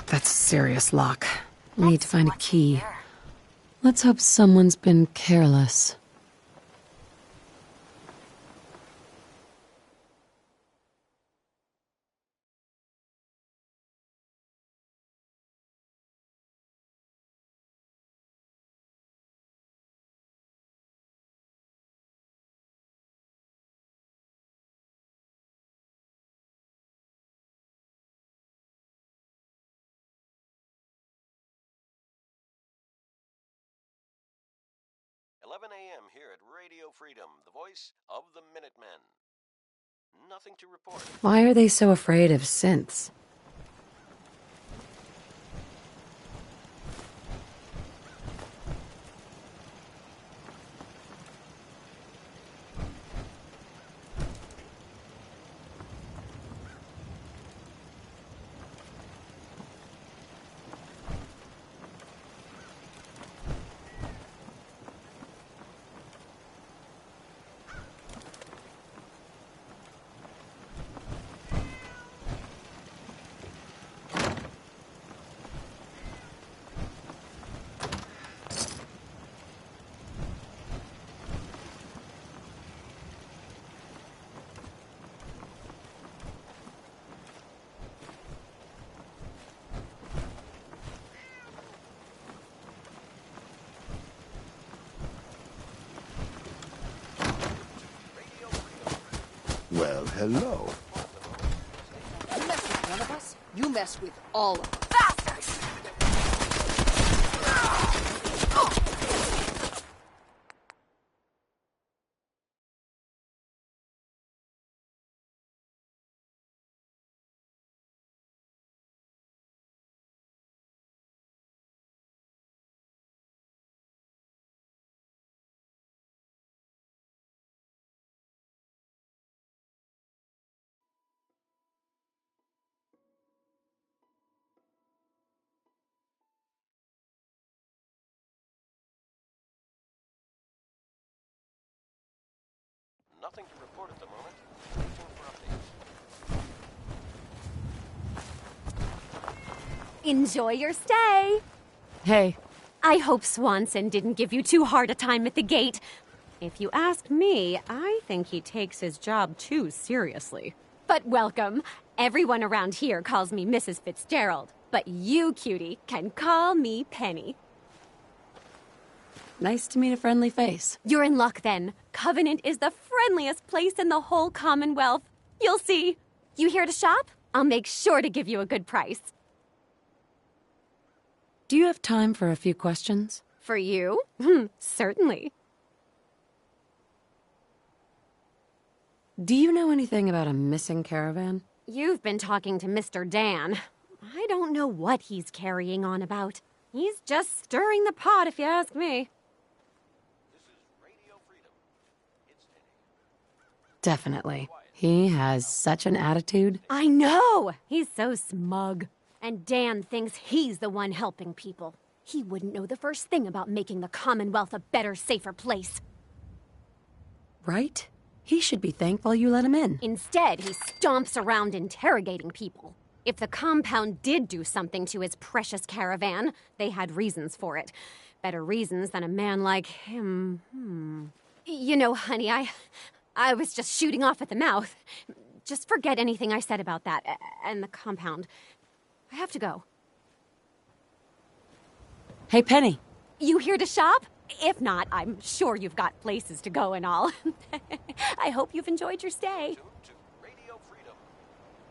That's a serious lock. We need to find a key. Let's hope someone's been careless. A.m. here at Radio Freedom, the voice of the Minutemen. Nothing to report. Why are they so afraid of synths? Well, hello. You mess with one of us, you mess with all of us. Nothing to report at the moment. Stay tuned for updates. Enjoy your stay. Hey. I hope Swanson didn't give you too hard a time at the gate. If you ask me, I think he takes his job too seriously. But welcome. Everyone around here calls me Mrs. Fitzgerald. But you, cutie, can call me Penny. Nice to meet a friendly face. You're in luck then. Covenant is the friendliest place in the whole Commonwealth. You'll see. You here to shop? I'll make sure to give you a good price. Do you have time for a few questions? For you? Certainly. Do you know anything about a missing caravan? You've been talking to Mr. Dan. I don't know what he's carrying on about. He's just stirring the pot, if you ask me. Definitely. He has such an attitude. I know! He's so smug. And Dan thinks he's the one helping people. He wouldn't know the first thing about making the Commonwealth a better, safer place. Right? He should be thankful you let him in. Instead, he stomps around interrogating people. If the compound did do something to his precious caravan, they had reasons for it. Better reasons than a man like him. You know, honey, I was just shooting off at the mouth. Just forget anything I said about that and the compound. I have to go. Hey, Penny. You here to shop? If not, I'm sure you've got places to go and all. I hope you've enjoyed your stay.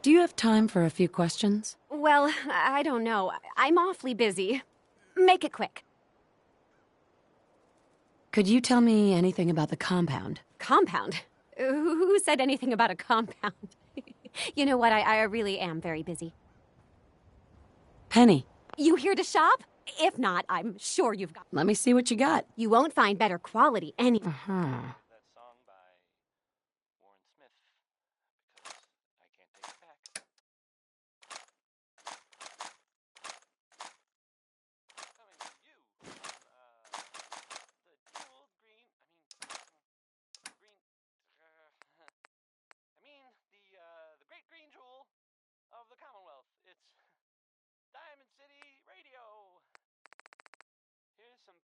Do you have time for a few questions? Well, I don't know. I'm awfully busy. Make it quick. Could you tell me anything about the compound? Compound? Who said anything about a compound? You know what? I really am very busy. Penny. You here to shop? If not, I'm sure you've got... Let me see what you got. You won't find better quality any...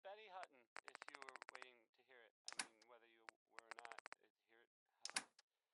Betty Hutton, if you were waiting to hear it. I mean, whether you were or not, hear it. Betty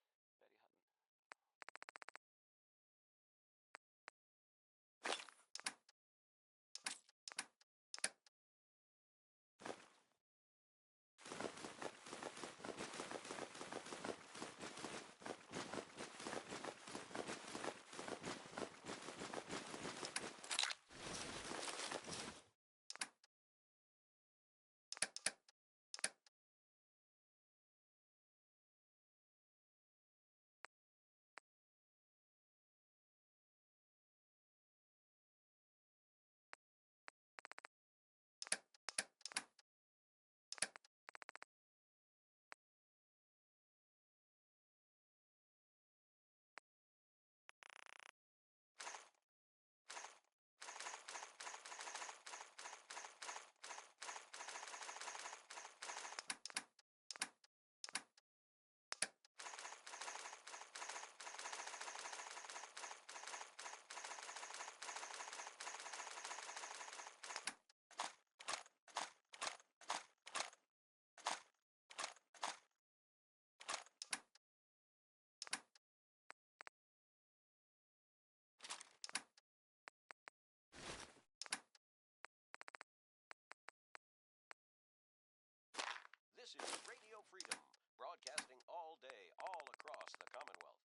This is Radio Freedom, broadcasting all day, all across the Commonwealth.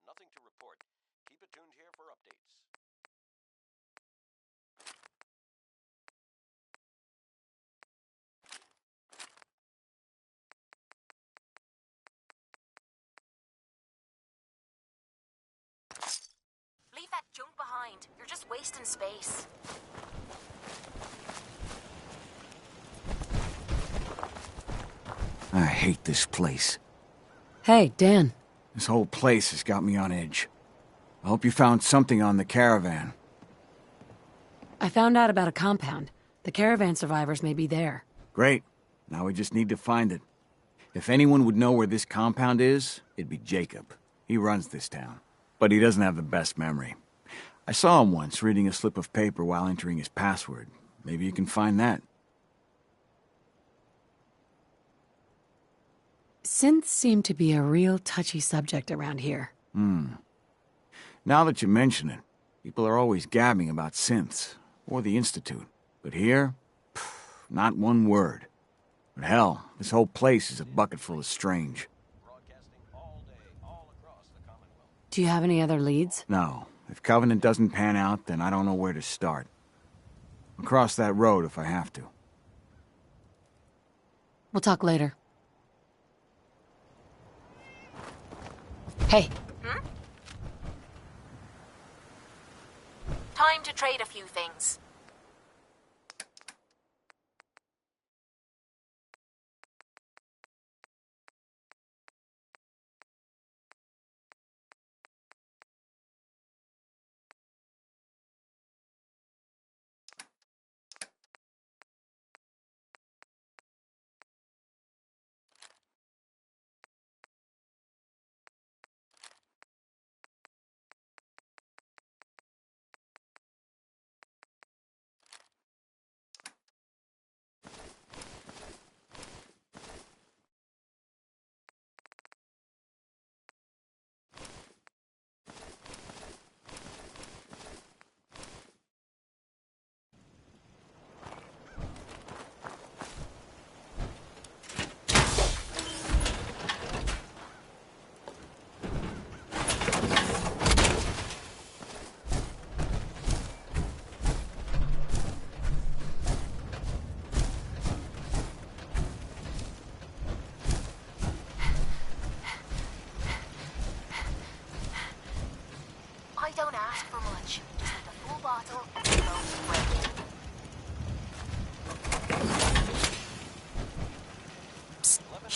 Nothing to report. Keep it tuned here for updates. Leave that junk behind. You're just wasting space. I hate this place. Hey, Dan. This whole place has got me on edge. I hope you found something on the caravan. I found out about a compound. The caravan survivors may be there. Great. Now we just need to find it. If anyone would know where this compound is, it'd be Jacob. He runs this town. But he doesn't have the best memory. I saw him once reading a slip of paper while entering his password. Maybe you can find that. Synths seem to be a real touchy subject around here. Now that you mention it, people are always gabbing about synths, or the Institute. But here, not one word. But hell, this whole place is a bucket full of strange. Do you have any other leads? No. If Covenant doesn't pan out, then I don't know where to start. I'll cross that road if I have to. We'll talk later. Hey. Time to trade a few things.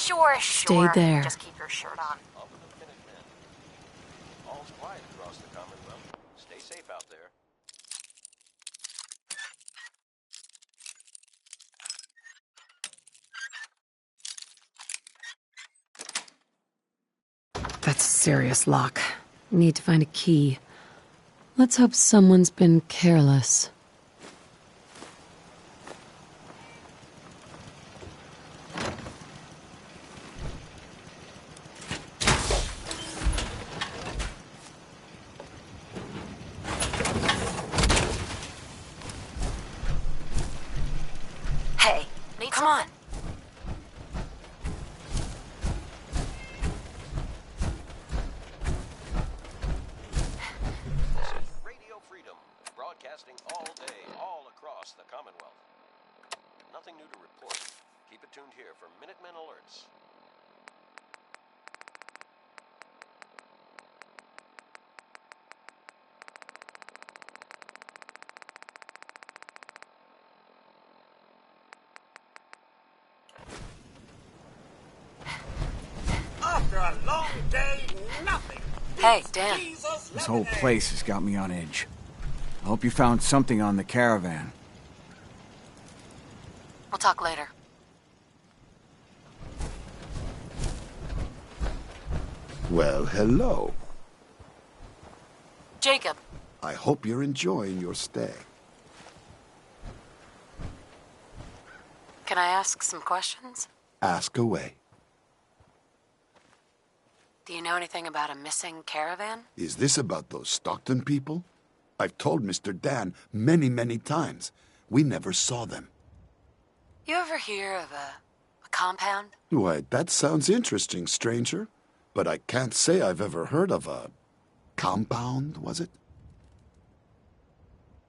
Sure. Stay there. Just keep your shirt on. Off with the Minutemen. All's quiet across the Commonwealth. Stay safe out there. That's a serious lock. Need to find a key. Let's hope someone's been careless. Hey, come on. Radio Freedom, broadcasting all day, all across the Commonwealth. Nothing new to report. Keep it tuned here for Minutemen alerts. After a long day, nothing. Hey, Dan. This whole place has got me on edge. I hope you found something on the caravan. We'll talk later. Well, hello. Jacob. I hope you're enjoying your stay. Can I ask some questions? Ask away. Do you know anything about a missing caravan? Is this about those Stockton people? I've told Mr. Dan many, many times. We never saw them. You ever hear of a compound? Why, that sounds interesting, stranger. But I can't say I've ever heard of a compound, was it?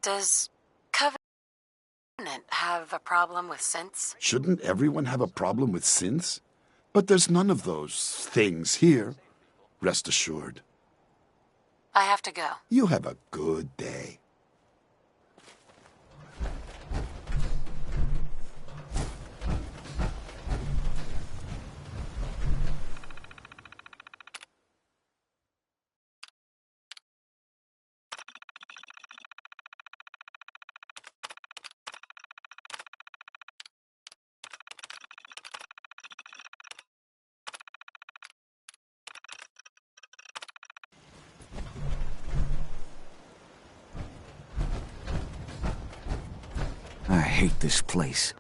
Does Covenant have a problem with synths? Shouldn't everyone have a problem with synths? But there's none of those things here. Rest assured. I have to go. You have a good day. I hate this place.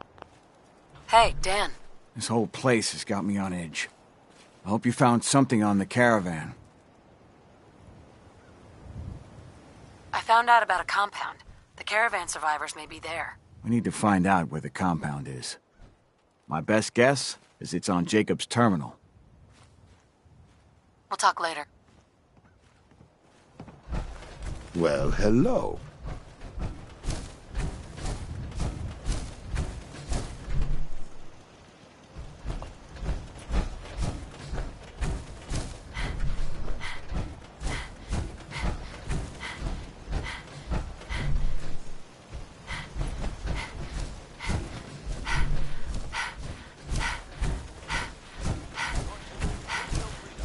Hey, Dan. This whole place has got me on edge. I hope you found something on the caravan. I found out about a compound. The caravan survivors may be there. We need to find out where the compound is. My best guess is it's on Jacob's terminal. We'll talk later. Well, hello.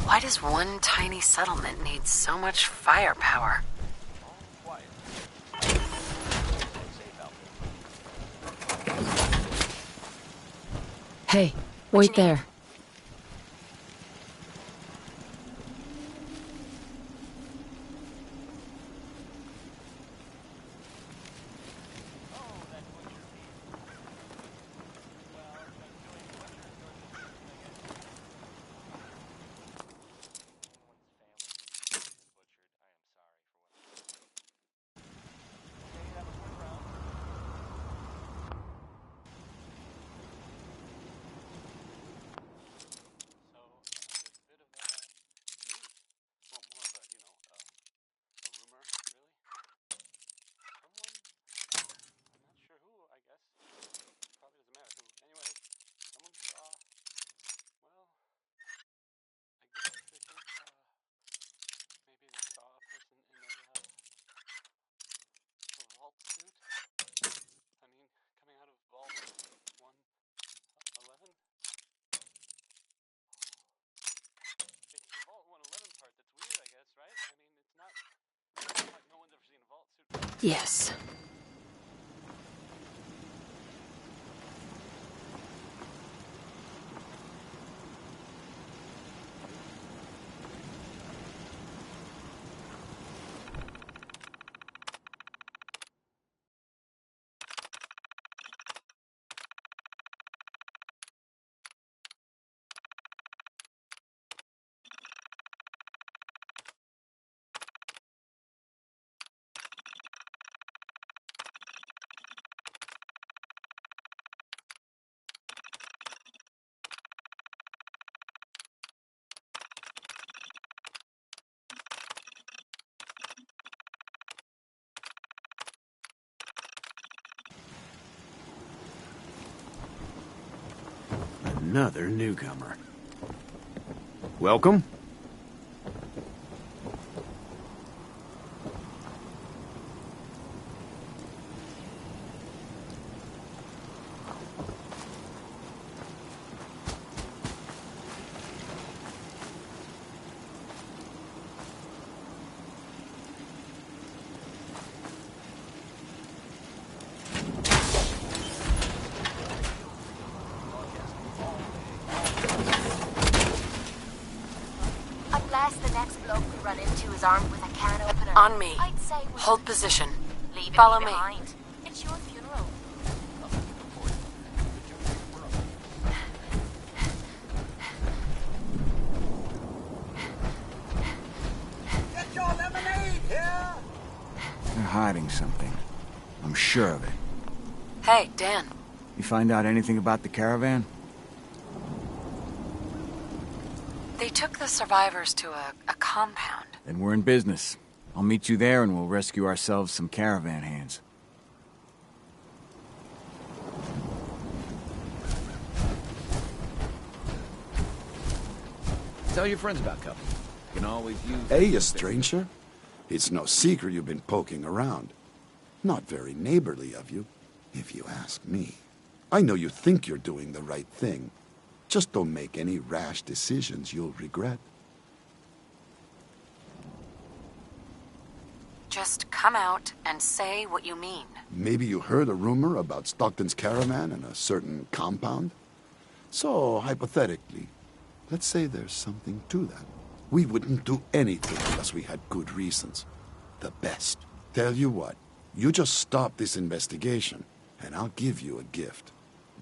Why does one tiny settlement need so much firepower? Hey, wait there. Yes. Another newcomer. Welcome. Armed with a can opener. On me. I'd say Hold position. Leave Follow me me. behind. It's your funeral. Get your lemonade here! They're hiding something. I'm sure of it. Hey, Dan. You find out anything about the caravan? They took the survivors to a compound. Then we're in business. I'll meet you there and we'll rescue ourselves some caravan hands. Tell your friends about Cuffy. You can always use... Hey, you stranger. It's no secret you've been poking around. Not very neighborly of you, if you ask me. I know you think you're doing the right thing. Just don't make any rash decisions you'll regret. Just come out and say what you mean. Maybe you heard a rumor about Stockton's caravan and a certain compound? So, hypothetically, let's say there's something to that. We wouldn't do anything unless we had good reasons. The best. Tell you what, you just stop this investigation, and I'll give you a gift.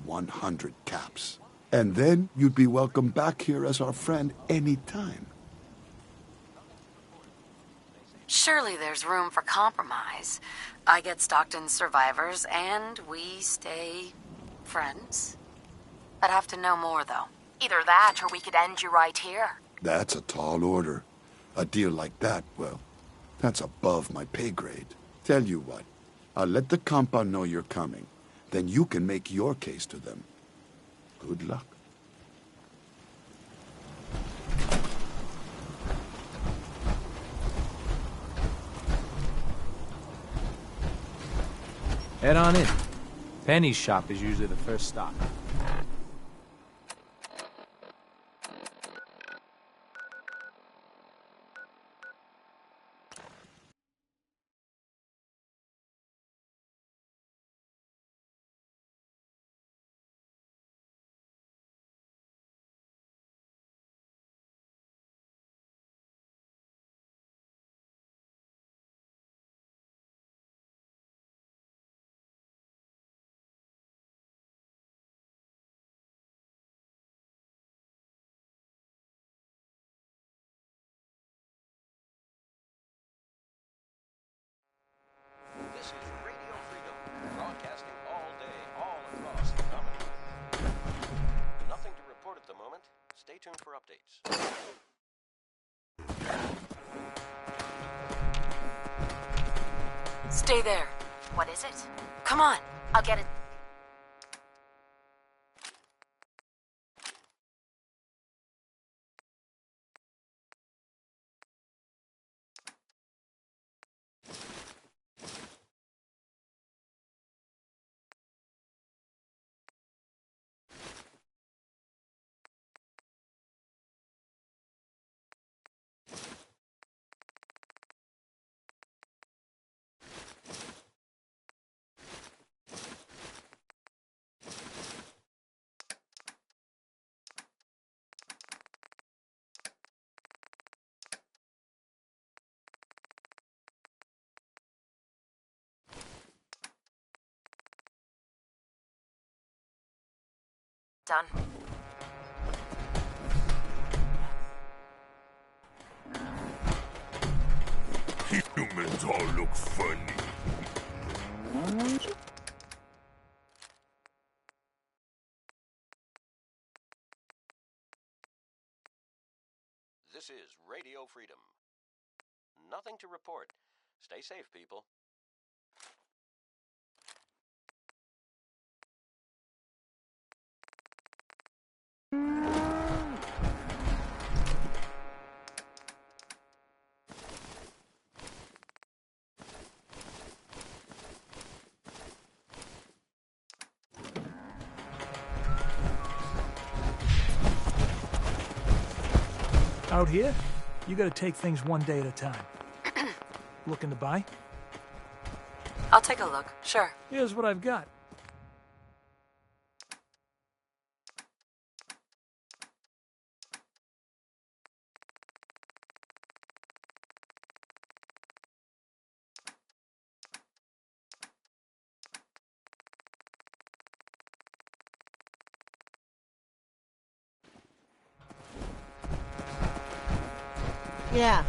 100 caps. And then you'd be welcome back here as our friend any time. Surely there's room for compromise. I get Stockton's survivors, and we stay friends. I'd have to know more, though. Either that, or we could end you right here. That's a tall order. A deal like that, well, that's above my pay grade. Tell you what, I'll let the compound know you're coming. Then you can make your case to them. Good luck. Head on in. Penny's shop is usually the first stop. This is Radio Freedom, broadcasting all day, all across the Commonwealth. Nothing to report at the moment. Stay tuned for updates. Stay there. What is it? Come on. I'll get it. done. Humans all look funny. This is Radio Freedom. Nothing to report. Stay safe, people. Out here, you gotta take things one day at a time. Looking to buy? I'll take a look, sure. Here's what I've got. Yeah,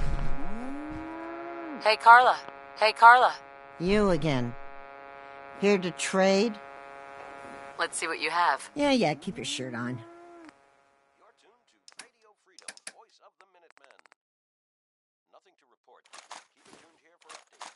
Hey, Carla. Hey, Carla. you again. Here to trade? Let's see what you have. Yeah, keep your shirt on. You're tuned to Radio Freedom, voice of the Minutemen. Nothing to report. Keep it tuned here for updates.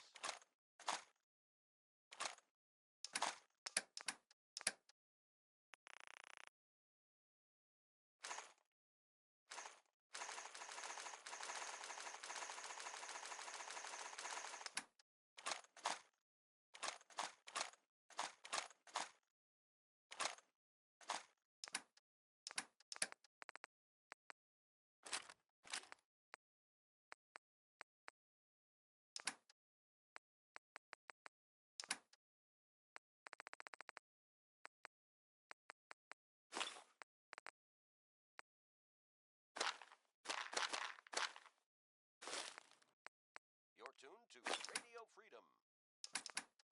You're tuned to Radio Freedom.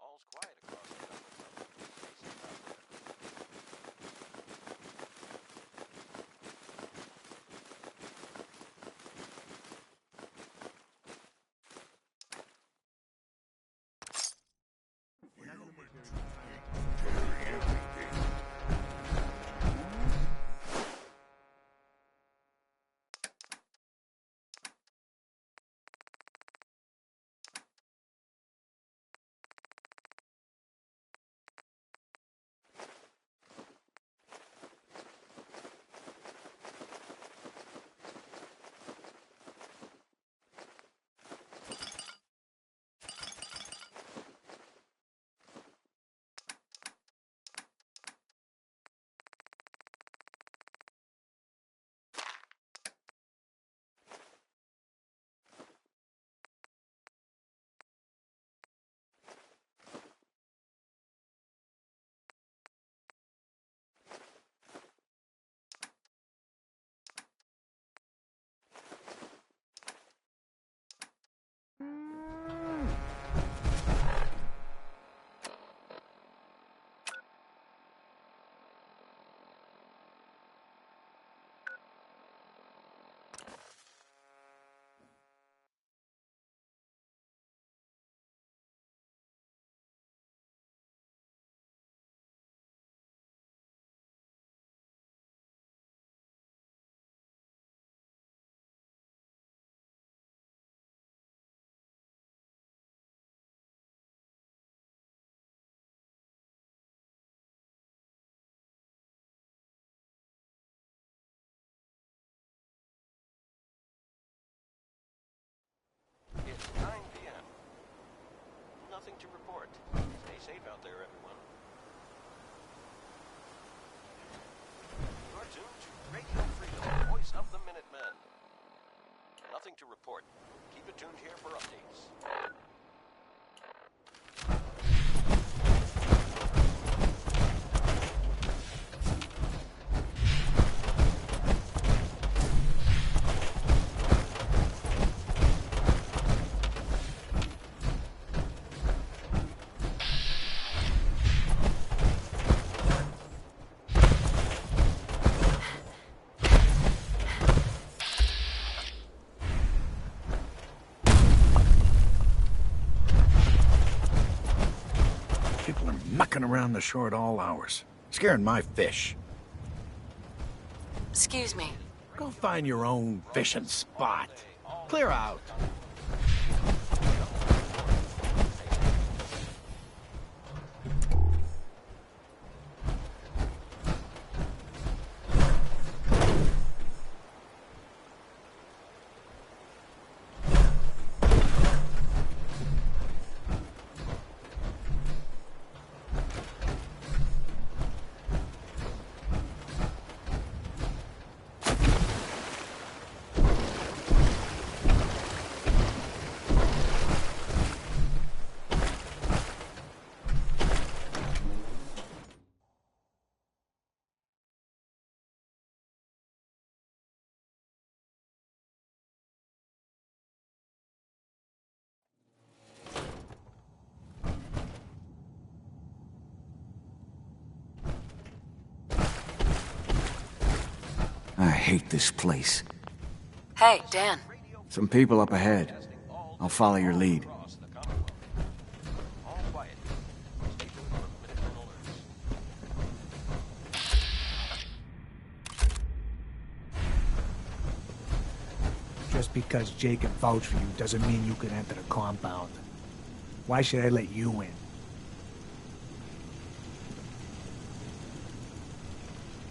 All's quiet across the Commonwealth. Stay safe out there. It's 9 p.m. Nothing to report. Stay safe out there, everyone. You're tuned to Radio Freedom, voice of the Minutemen. Nothing to report. Keep it tuned here for updates. around the shore at all hours, scaring my fish. Excuse me. Go find your own fishing spot. Clear out. I hate this place. Hey, Dan. Some people up ahead. I'll follow your lead. Just because Jake can vouch for you doesn't mean you can enter the compound. Why should I let you in?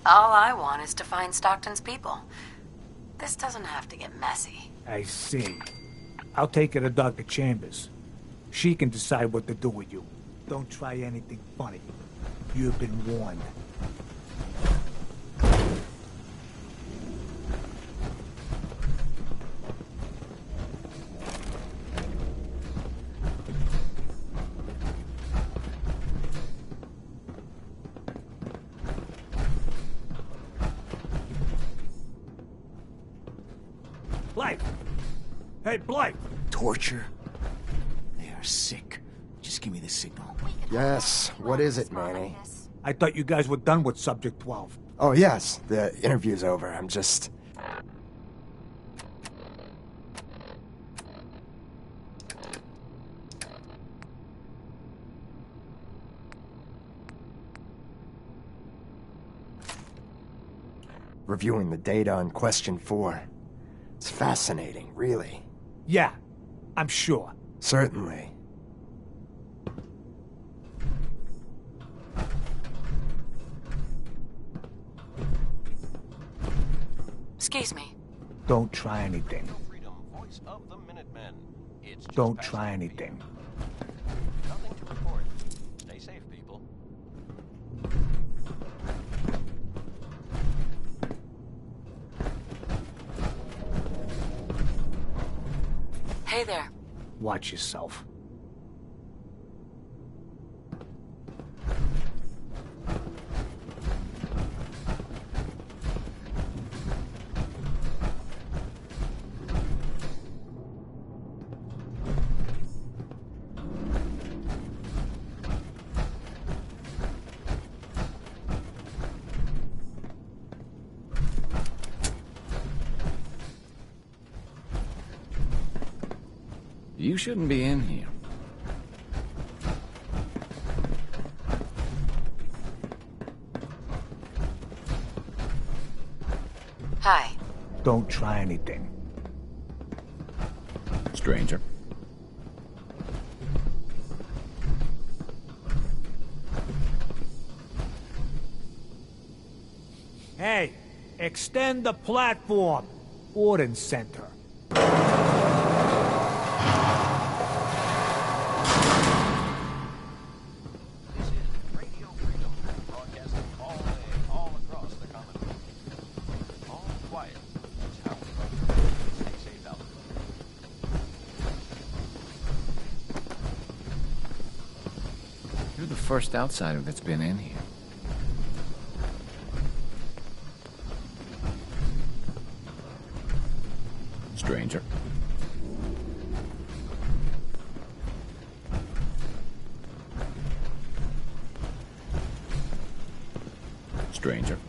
All I want is to find Stockton's people. This doesn't have to get messy. I see. I'll take her to Dr. Chambers. She can decide what to do with you. Don't try anything funny. You've been warned. Blythe! Hey, Blythe! Torture? They are sick. Just give me the signal. Yes, what is it, Manny? I thought you guys were done with Subject 12. Oh, yes, the interview's over. I'm just... reviewing the data on Question 4. It's fascinating, really. Yeah, I'm sure. Certainly. Excuse me. Don't try anything. Don't try anything. Nothing to report. Stay safe, people. Hey there. Watch yourself. You shouldn't be in here. Hi. Don't try anything. Stranger. Hey, extend the platform. Ordnance Center. You're the first outsider that's been in here. Stranger. Stranger.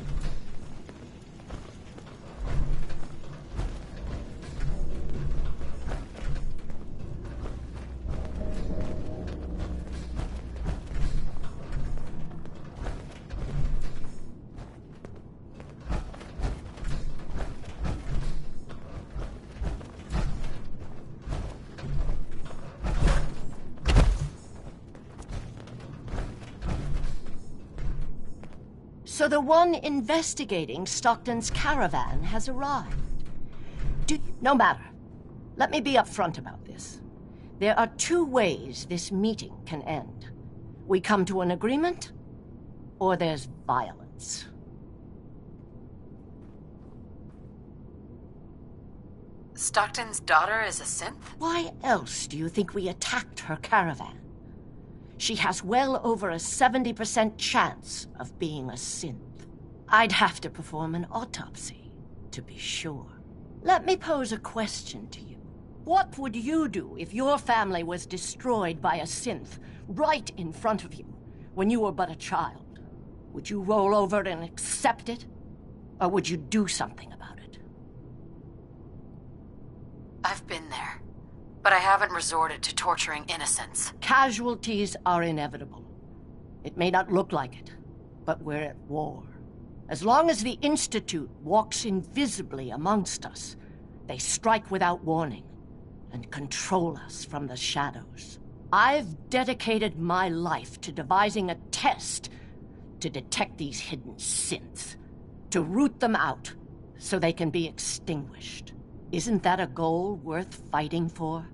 So the one investigating Stockton's caravan has arrived. No matter. Let me be upfront about this. There are two ways this meeting can end. We come to an agreement, or there's violence. Stockton's daughter is a synth? Why else do you think we attacked her caravan? She has well over a 70% chance of being a synth. I'd have to perform an autopsy to be sure. Let me pose a question to you. What would you do if your family was destroyed by a synth right in front of you when you were but a child? Would you roll over and accept it? Or would you do something about it? I've been there, but I haven't resorted to torturing innocents. Casualties are inevitable. It may not look like it, but we're at war. As long as the Institute walks invisibly amongst us, they strike without warning and control us from the shadows. I've dedicated my life to devising a test to detect these hidden synths, to root them out so they can be extinguished. Isn't that a goal worth fighting for?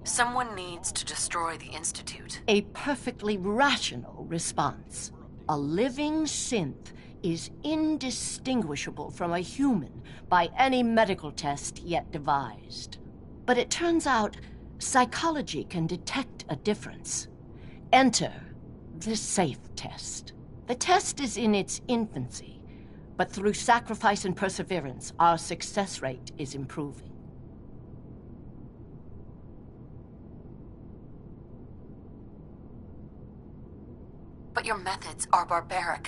Someone needs to destroy the Institute. A perfectly rational response. A living synth is indistinguishable from a human by any medical test yet devised. But it turns out psychology can detect a difference. Enter the SAFE test. The test is in its infancy, but through sacrifice and perseverance, our success rate is improving. But your methods are barbaric.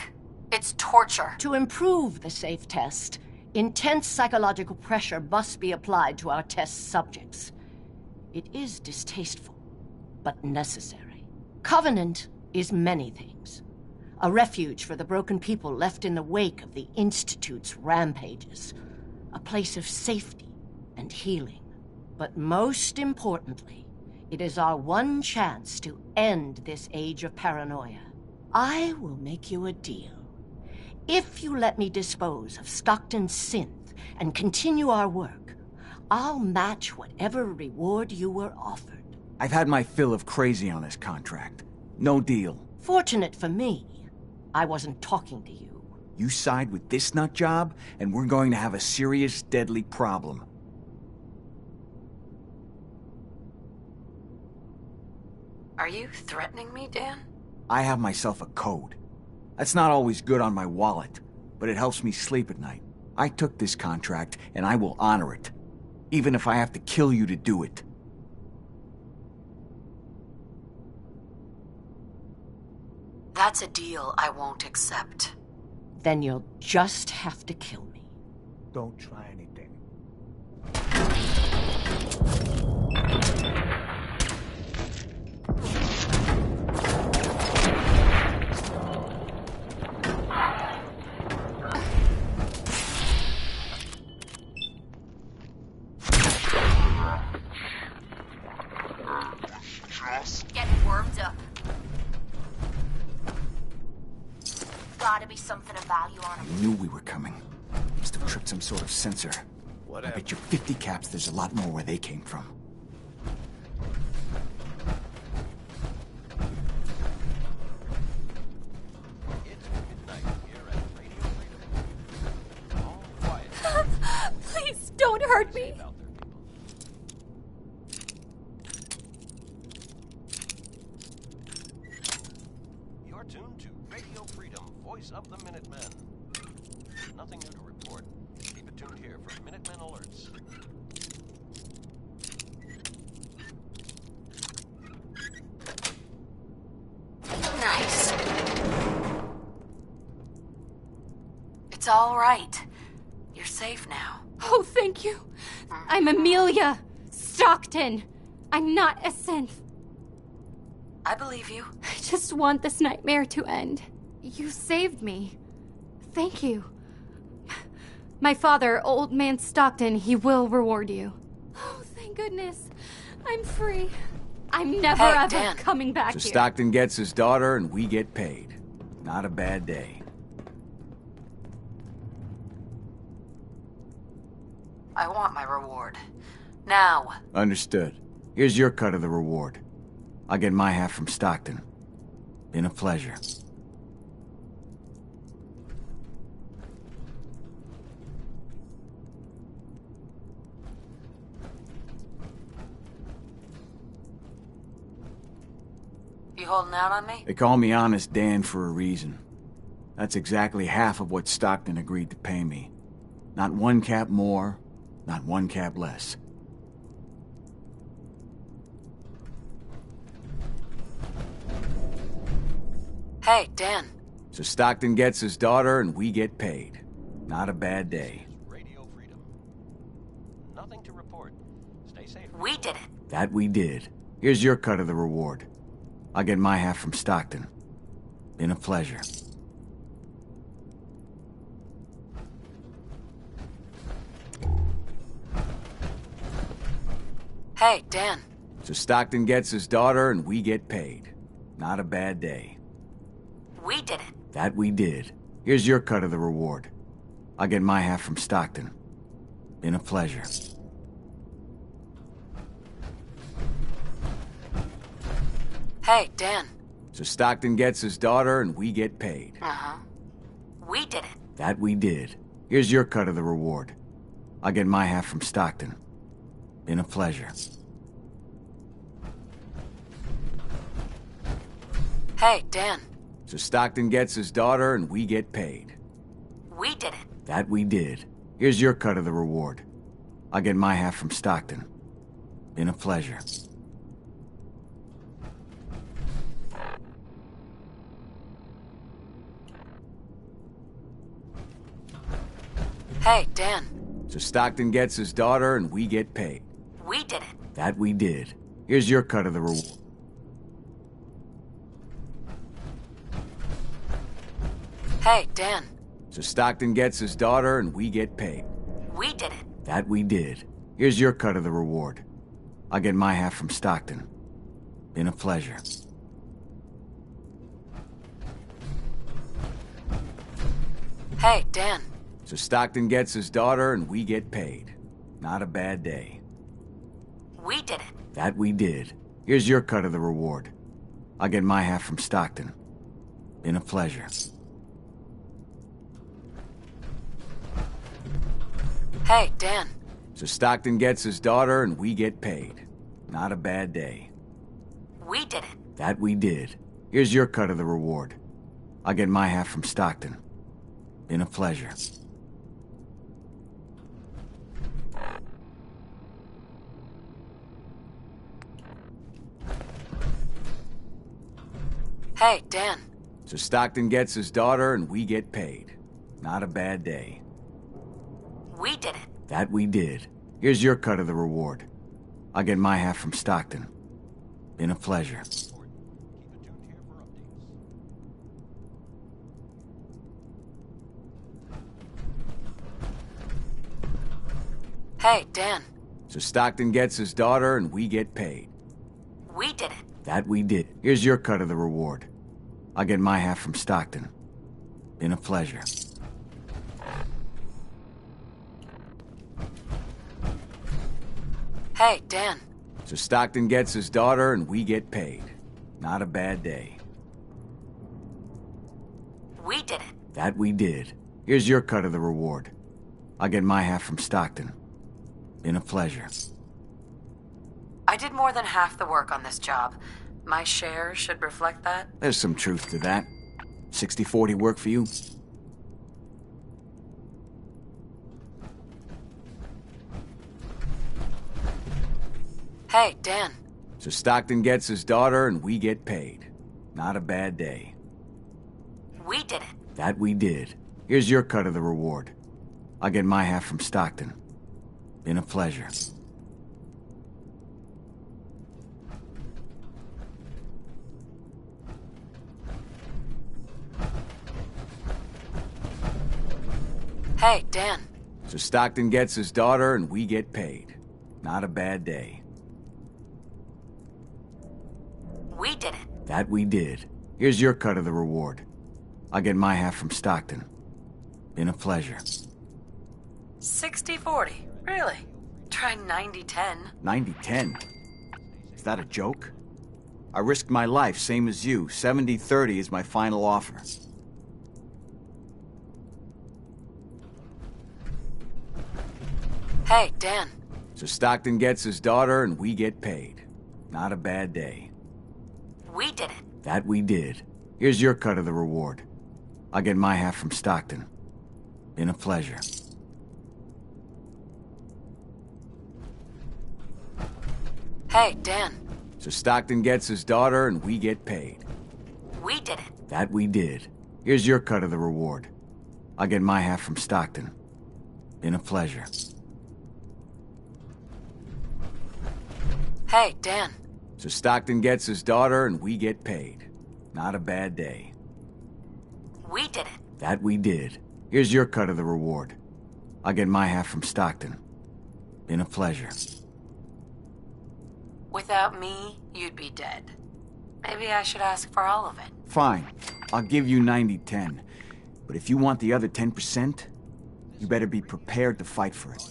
It's torture. To improve the SAFE test, intense psychological pressure must be applied to our test subjects. It is distasteful, but necessary. Covenant is many things. A refuge for the broken people left in the wake of the Institute's rampages. A place of safety and healing. But most importantly, it is our one chance to end this age of paranoia. I will make you a deal. If you let me dispose of Stockton's synth and continue our work, I'll match whatever reward you were offered. I've had my fill of crazy on this contract. No deal. Fortunate for me, I wasn't talking to you. You side with this nut job, and we're going to have a serious, deadly problem. Are you threatening me, Dan? I have myself a code. That's not always good on my wallet, but it helps me sleep at night. I took this contract, and I will honor it, even if I have to kill you to do it. That's a deal I won't accept. Then you'll just have to kill me. Don't try anything. Get warmed up. Gotta be something of value on him. I knew we were coming. Must have tripped some sort of sensor. Whatever. I bet you 50 caps there's a lot more where they came from. It's midnight here at Radio Freedom. All quiet. Please don't hurt me. You're tuned to Radio Freedom, voice of the Minutemen. Nothing new to report. Keep it tuned here for Minutemen alerts. Nice. It's all right. You're safe now. Oh, thank you. I'm Amelia Stockton. I'm not a synth. I believe you. I just want this nightmare to end. You saved me. Thank you. My father, Old Man Stockton, he will reward you. Oh, thank goodness. I'm free. I'm never Hey, ever Dan. coming back So here. Stockton gets his daughter and we get paid. Not a bad day. I want my reward. Now. Understood. Here's your cut of the reward. I'll get my half from Stockton. Been a pleasure. You holding out on me? They call me Honest Dan for a reason. That's exactly half of what Stockton agreed to pay me. Not one cap more, not one cap less. Hey, Dan. So Stockton gets his daughter and we get paid. Not a bad day. Radio Freedom. Nothing to report. Stay safe. We did it. That we did. Here's your cut of the reward. I'll get my half from Stockton. Been a pleasure. Hey, Dan. So Stockton gets his daughter and we get paid. Not a bad day. We did it. That we did. Here's your cut of the reward. I'll get my half from Stockton. Been a pleasure. Hey, Dan. So Stockton gets his daughter and we get paid. Uh-huh. We did it. That we did. Here's your cut of the reward. I'll get my half from Stockton. Been a pleasure. Hey, Dan. So Stockton gets his daughter and we get paid. We did it. That we did. Here's your cut of the reward. I'll get my half from Stockton. Been a pleasure. Hey, Dan. So Stockton gets his daughter and we get paid. We did it. That we did. Here's your cut of the reward. Hey, Dan. So Stockton gets his daughter and we get paid. We did it. That we did. Here's your cut of the reward. I'll get my half from Stockton. Been a pleasure. Hey, Dan. So Stockton gets his daughter and we get paid. Not a bad day. We did it. That we did. Here's your cut of the reward. I'll get my half from Stockton. Been a pleasure. Hey, Dan. So Stockton gets his daughter and we get paid. Not a bad day. We did it. That we did. Here's your cut of the reward. I'll get my half from Stockton. Been a pleasure. Hey, Dan. So Stockton gets his daughter and we get paid. Not a bad day. We did it. That we did. Here's your cut of the reward. I'll get my half from Stockton. Been a pleasure. Hey, Dan. So Stockton gets his daughter and we get paid. We did it. That we did. Here's your cut of the reward. I'll get my half from Stockton. Been a pleasure. Hey, Dan. So Stockton gets his daughter and we get paid. Not a bad day. We did it. That we did. Here's your cut of the reward. I'll get my half from Stockton. Been a pleasure. I did more than half the work on this job. My share should reflect that. There's some truth to that. 60-40 work for you? Hey, Dan. So Stockton gets his daughter and we get paid. Not a bad day. We did it. That we did. Here's your cut of the reward. I'll get my half from Stockton. Been a pleasure. Hey, Dan. So Stockton gets his daughter and we get paid. Not a bad day. That we did. Here's your cut of the reward. I'll get my half from Stockton. Been a pleasure. 60-40. Really? Try 90-10. 90-10? Is that a joke? I risked my life, same as you. 70-30 is my final offer. Hey, Dan. So Stockton gets his daughter and we get paid. Not a bad day. We did it. That we did. Here's your cut of the reward. I'll get my half from Stockton. Been a pleasure. Hey, Dan. So Stockton gets his daughter and we get paid. We did it. That we did. Here's your cut of the reward. I'll get my half from Stockton. Been a pleasure. Hey, Dan. So Stockton gets his daughter and we get paid. Not a bad day. We did it. That we did. Here's your cut of the reward. I'll get my half from Stockton. Been a pleasure. Without me, you'd be dead. Maybe I should ask for all of it. Fine. I'll give you 90-10. But if you want the other 10%, you better be prepared to fight for it.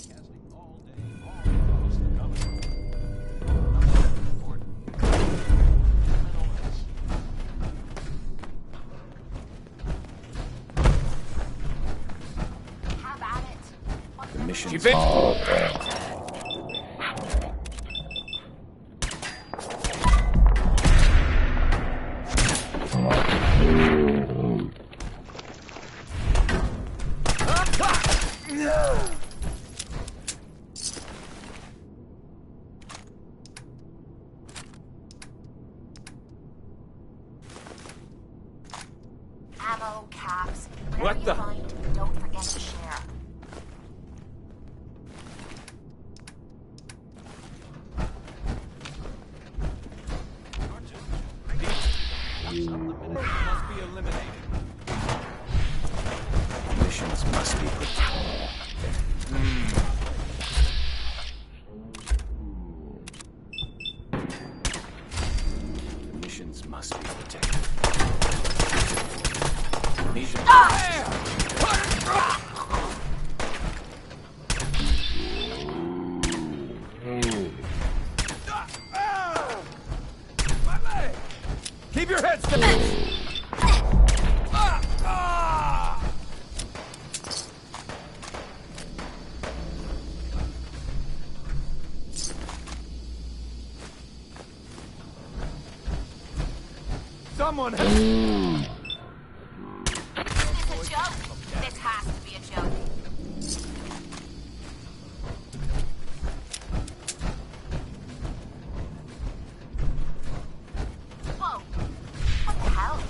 The mission's Ammo, caps. What the? Don't forget to share. Must be eliminated. missions must be protected. The missions must be protected. Keep your head still. Someone has... Is this a joke? This has to be a joke. Whoa. What the hell?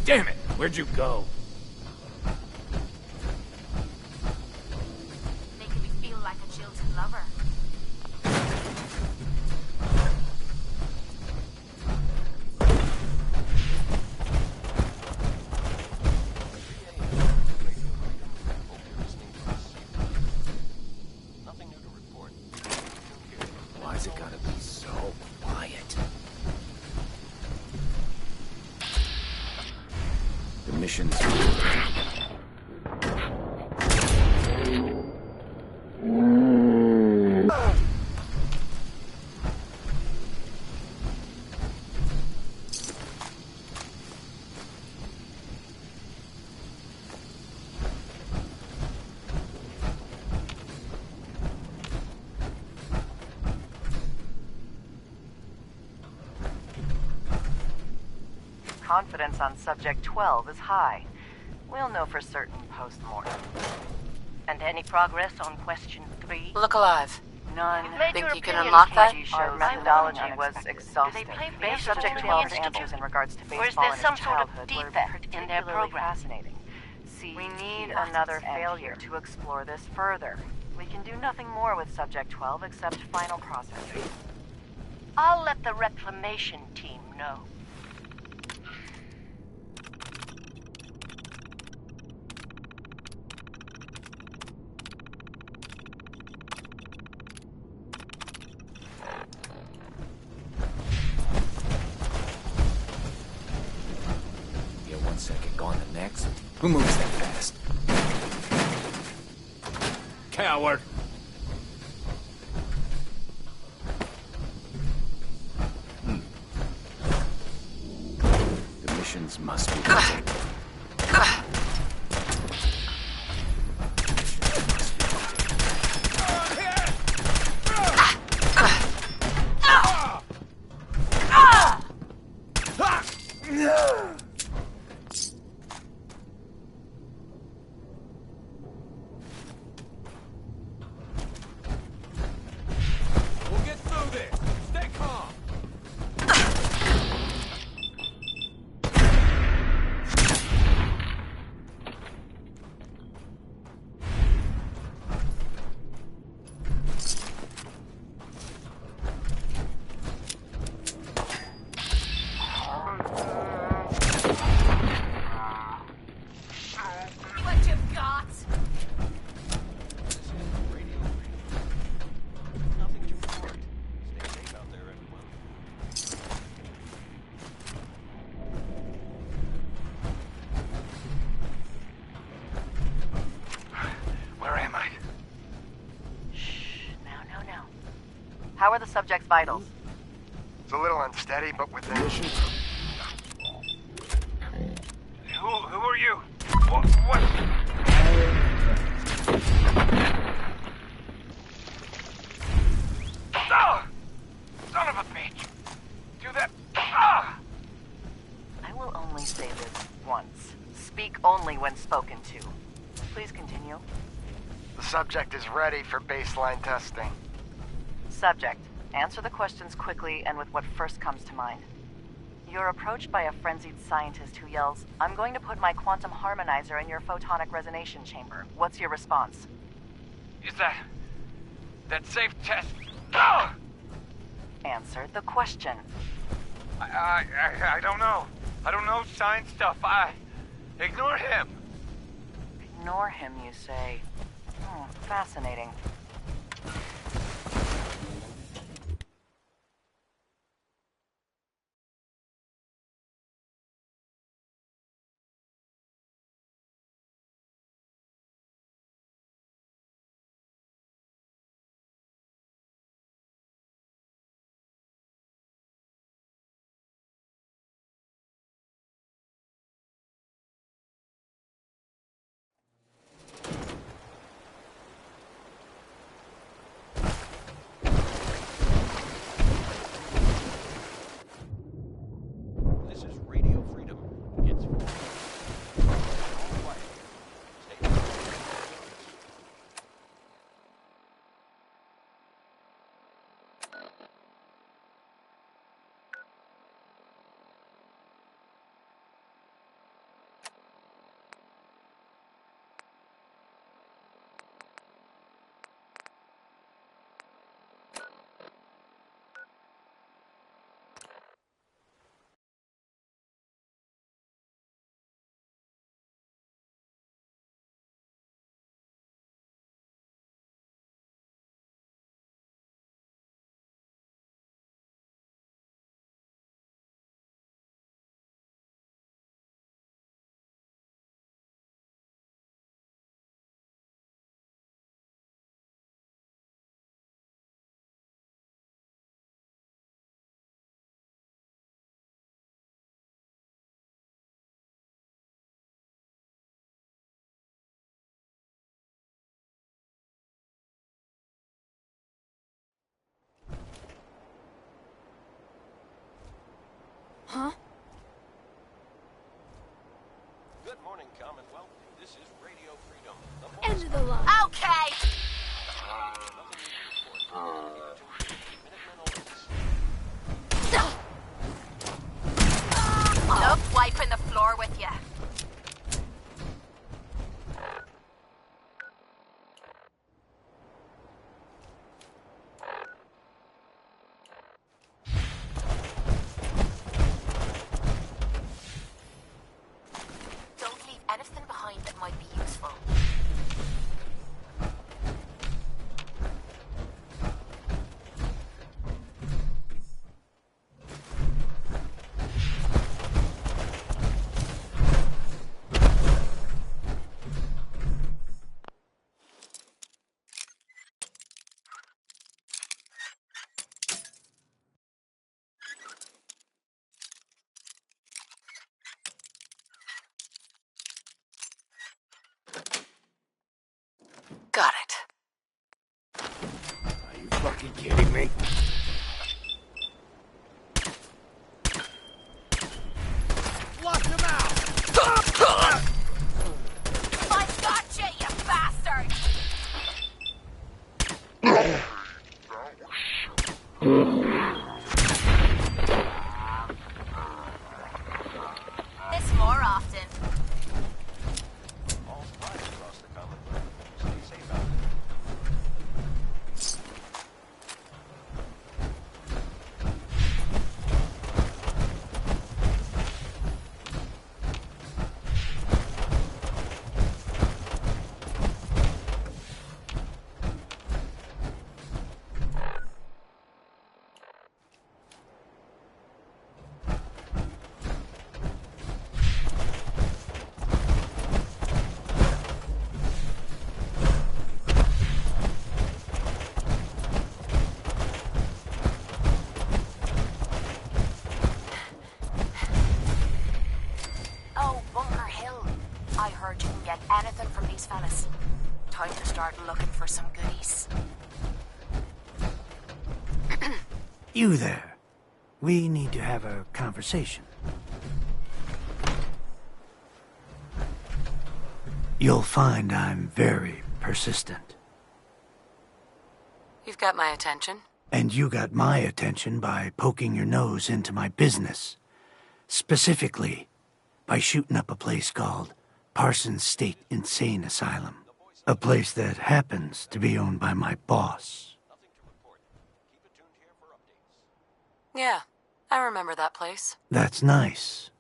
Damn it! Where'd you go? Making me feel like a jilted lover. Why's it gotta be so quiet? The mission's Confidence on Subject 12 is high. We'll know for certain post-mortem. And any progress on question 3? Look alive. None. Think you can unlock that? Our methodology was exhaustive. play Subject baseball in 12's the answers institute? in regards to Or baseball is there in some his sort of childhood were defect in their particularly program? fascinating. See, we need another failure to explore this further. We can do nothing more with Subject 12 except final processing. I'll let the reclamation team know. second, gone the next. Who moves that fast? Coward! The missions must be protected. We'll get through this. Stay calm. What you've got? Nothing to report. Stay safe out there, everyone. Where am I? No. How are the subject's vitals? It's a little unsteady, but within. Who are you? What? Oh! Son of a bitch! Do that. Ah! I will only say this once. Speak only when spoken to. Please continue. The subject is ready for baseline testing. Subject, answer the questions quickly and with what first comes to mind. You're approached by a frenzied scientist who yells, "I'm going to put my quantum harmonizer in your photonic resonation chamber." What's your response? Is that safe test? Ah! Answer the question. I don't know. I don't know science stuff. Ignore him. Ignore him, you say. Fascinating. This is Radio Freedom. It's all quiet. Stay tuned. Huh? Good morning, Commonwealth. This is Radio Freedom. End of the line. Okay. Enough wiping the floor with you. Don't leave anything behind that might be useful. fucking kidding me? Flush him out! I gotcha, you bastard! This more often. All supplies across the Commonwealth. Stay safe out Oh, Bunker Hill. I heard you can get anything from these fellas. Time to start looking for some goodies. You there. We need to have a conversation. You'll find I'm very persistent. You've got my attention. And you got my attention by poking your nose into my business. Specifically, by shooting up a place called Parsons State Insane Asylum. A place that happens to be owned by my boss. Yeah, I remember that place. That's nice.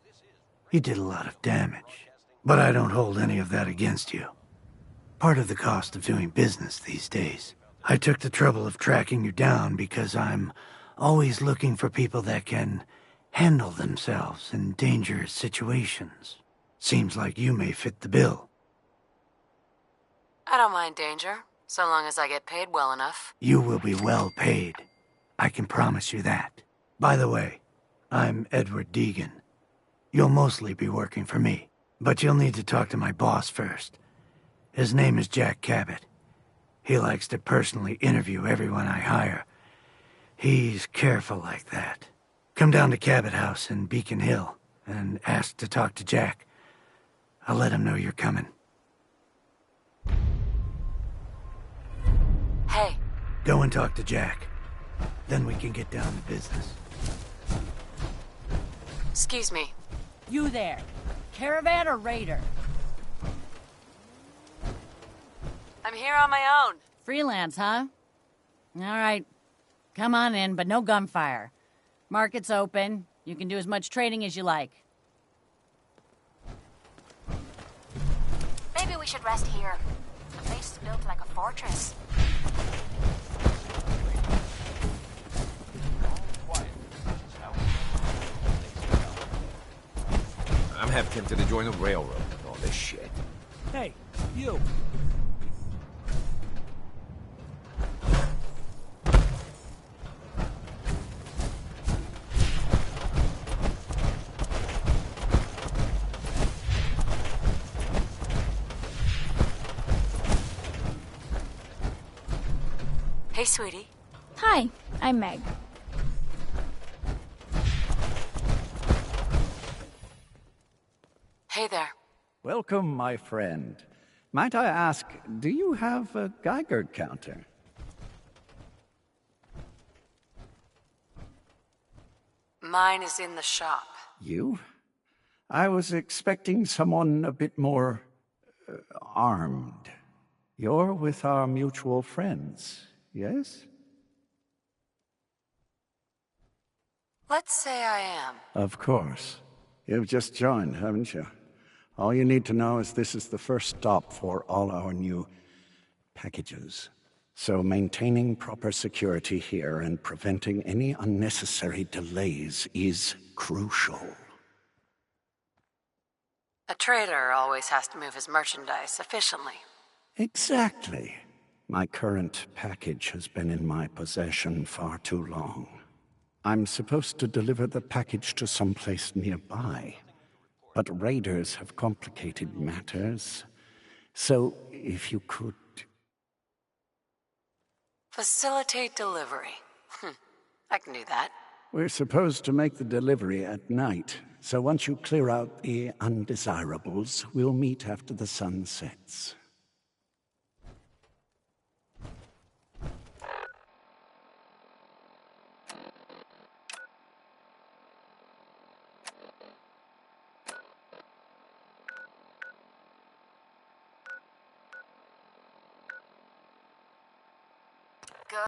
You did a lot of damage. But I don't hold any of that against you. Part of the cost of doing business these days. I took the trouble of tracking you down because I'm always looking for people that can handle themselves in dangerous situations. Seems like you may fit the bill. I don't mind danger, so long as I get paid well enough. You will be well paid. I can promise you that. By the way, I'm Edward Deegan. You'll mostly be working for me, but you'll need to talk to my boss first. His name is Jack Cabot. He likes to personally interview everyone I hire. He's careful like that. Come down to Cabot House in Beacon Hill and ask to talk to Jack. I'll let him know you're coming. Hey. Go and talk to Jack. Then we can get down to business. Excuse me. You there. Caravan or raider? I'm here on my own. Freelance, huh? All right. Come on in, but no gunfire. Market's open. You can do as much trading as you like. Maybe we should rest here. The place is built like a fortress. I'm half tempted to join the railroad with all this shit. Hey, you. Hey, sweetie. Hi, I'm Meg. Hey there. Welcome, my friend. Might I ask, do you have a Geiger counter? Mine is in the shop. You? I was expecting someone a bit more armed. You're with our mutual friends, yes? Let's say I am. Of course. You've just joined, haven't you? All you need to know is this is the first stop for all our new packages. So maintaining proper security here and preventing any unnecessary delays is crucial. A trader always has to move his merchandise efficiently. Exactly. My current package has been in my possession far too long. I'm supposed to deliver the package to someplace nearby, but raiders have complicated matters. So, if you could... Facilitate delivery. I can do that. We're supposed to make the delivery at night, so once you clear out the undesirables, we'll meet after the sun sets. Go.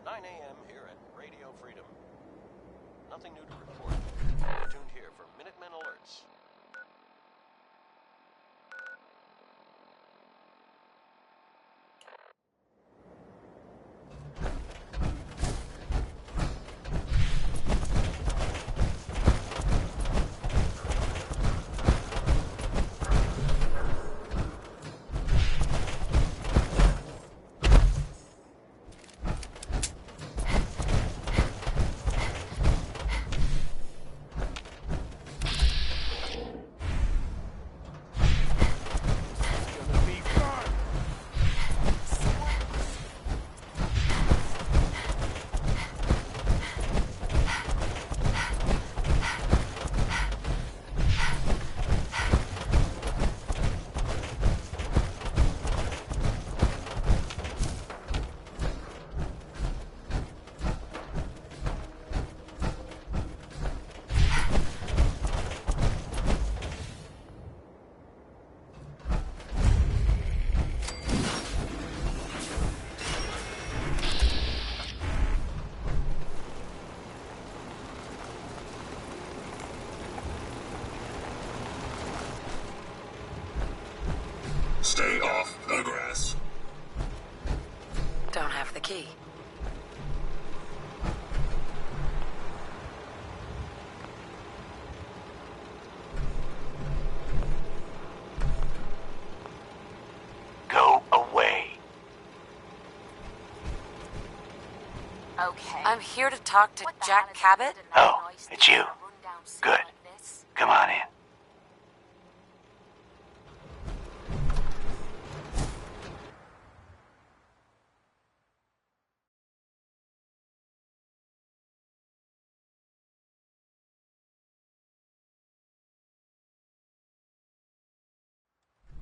Nine a.m. here at Radio Freedom. Nothing new to report. Stay tuned here for Minutemen alerts. Stay off the grass. Don't have the key. Go away. Okay. I'm here to talk to Jack Cabot. Oh, it's you. Good. Come on in.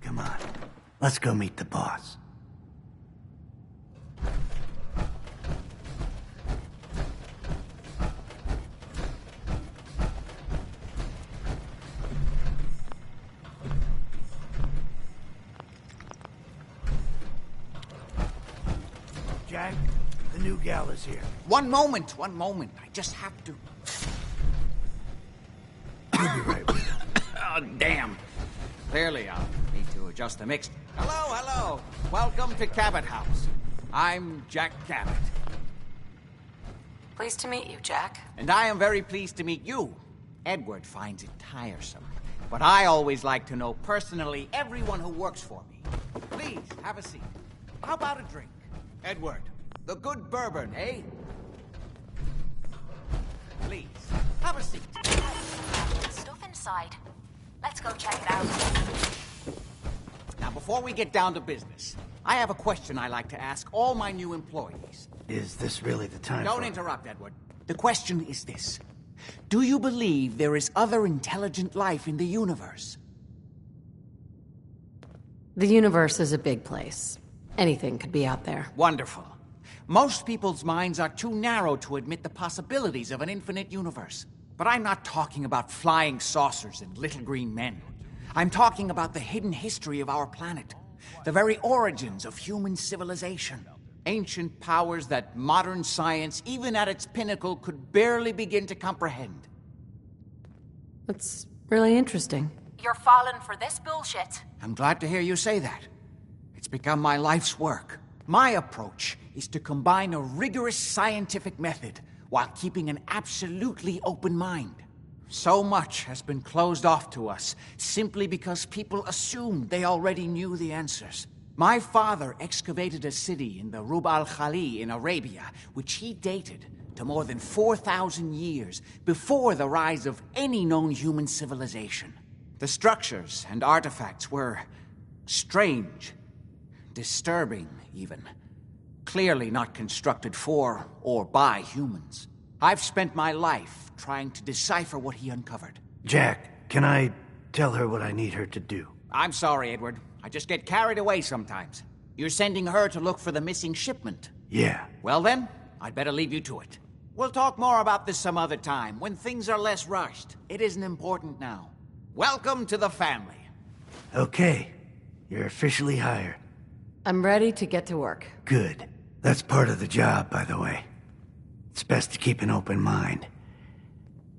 Come on. Let's go meet the boss. Jack, the new gal is here. One moment. I just have to... You'll be right with you. Oh, damn. Clearly, I'll need to adjust the mix. Hello. Welcome to Cabot House. I'm Jack Cabot. Pleased to meet you, Jack. And I am very pleased to meet you. Edward finds it tiresome. But I always like to know personally everyone who works for me. Please, have a seat. How about a drink? Edward, the good bourbon, eh? Please, have a seat. Stuff inside. Let's go check it out. Now, before we get down to business, I have a question I like to ask all my new employees. Is this really the time Don't interrupt, Edward. The question is this. Do you believe there is other intelligent life in the universe? The universe is a big place. Anything could be out there. Wonderful. Most people's minds are too narrow to admit the possibilities of an infinite universe. But I'm not talking about flying saucers and little green men. I'm talking about the hidden history of our planet. The very origins of human civilization. Ancient powers that modern science, even at its pinnacle, could barely begin to comprehend. That's really interesting. You're falling for this bullshit. I'm glad to hear you say that. It's become my life's work. My approach is to combine a rigorous scientific method while keeping an absolutely open mind. So much has been closed off to us simply because people assumed they already knew the answers. My father excavated a city in the Rub al-Khali in Arabia, which he dated to more than 4,000 years before the rise of any known human civilization. The structures and artifacts were strange, disturbing even. Clearly not constructed for or by humans. I've spent my life trying to decipher what he uncovered. Jack, can I tell her what I need her to do? I'm sorry, Edward. I just get carried away sometimes. You're sending her to look for the missing shipment? Yeah. Well then, I'd better leave you to it. We'll talk more about this some other time, when things are less rushed. It isn't important now. Welcome to the family. Okay. You're officially hired. I'm ready to get to work. Good. That's part of the job, by the way. It's best to keep an open mind.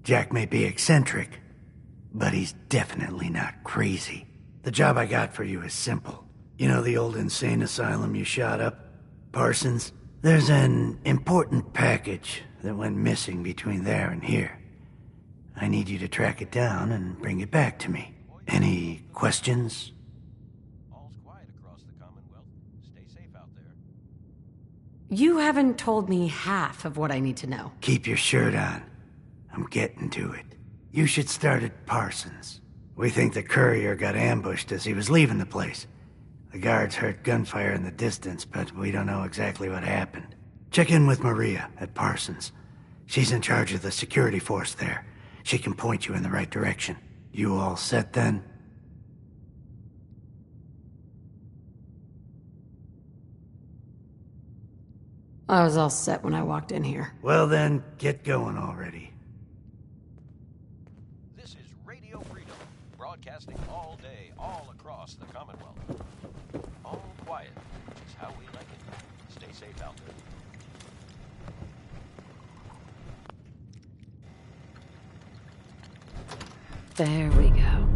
Jack may be eccentric, but he's definitely not crazy. The job I got for you is simple. You know the old insane asylum you shot up? Parsons? There's an important package that went missing between there and here. I need you to track it down and bring it back to me. Any questions? You haven't told me half of what I need to know. Keep your shirt on. I'm getting to it. You should start at Parsons. We think the courier got ambushed as he was leaving the place. The guards heard gunfire in the distance, but we don't know exactly what happened. Check in with Maria at Parsons. She's in charge of the security force there. She can point you in the right direction. You all set then? I was all set when I walked in here. Well then, get going already. This is Radio Freedom, broadcasting all day, all across the Commonwealth. All quiet, which is how we like it. Stay safe out there. There we go.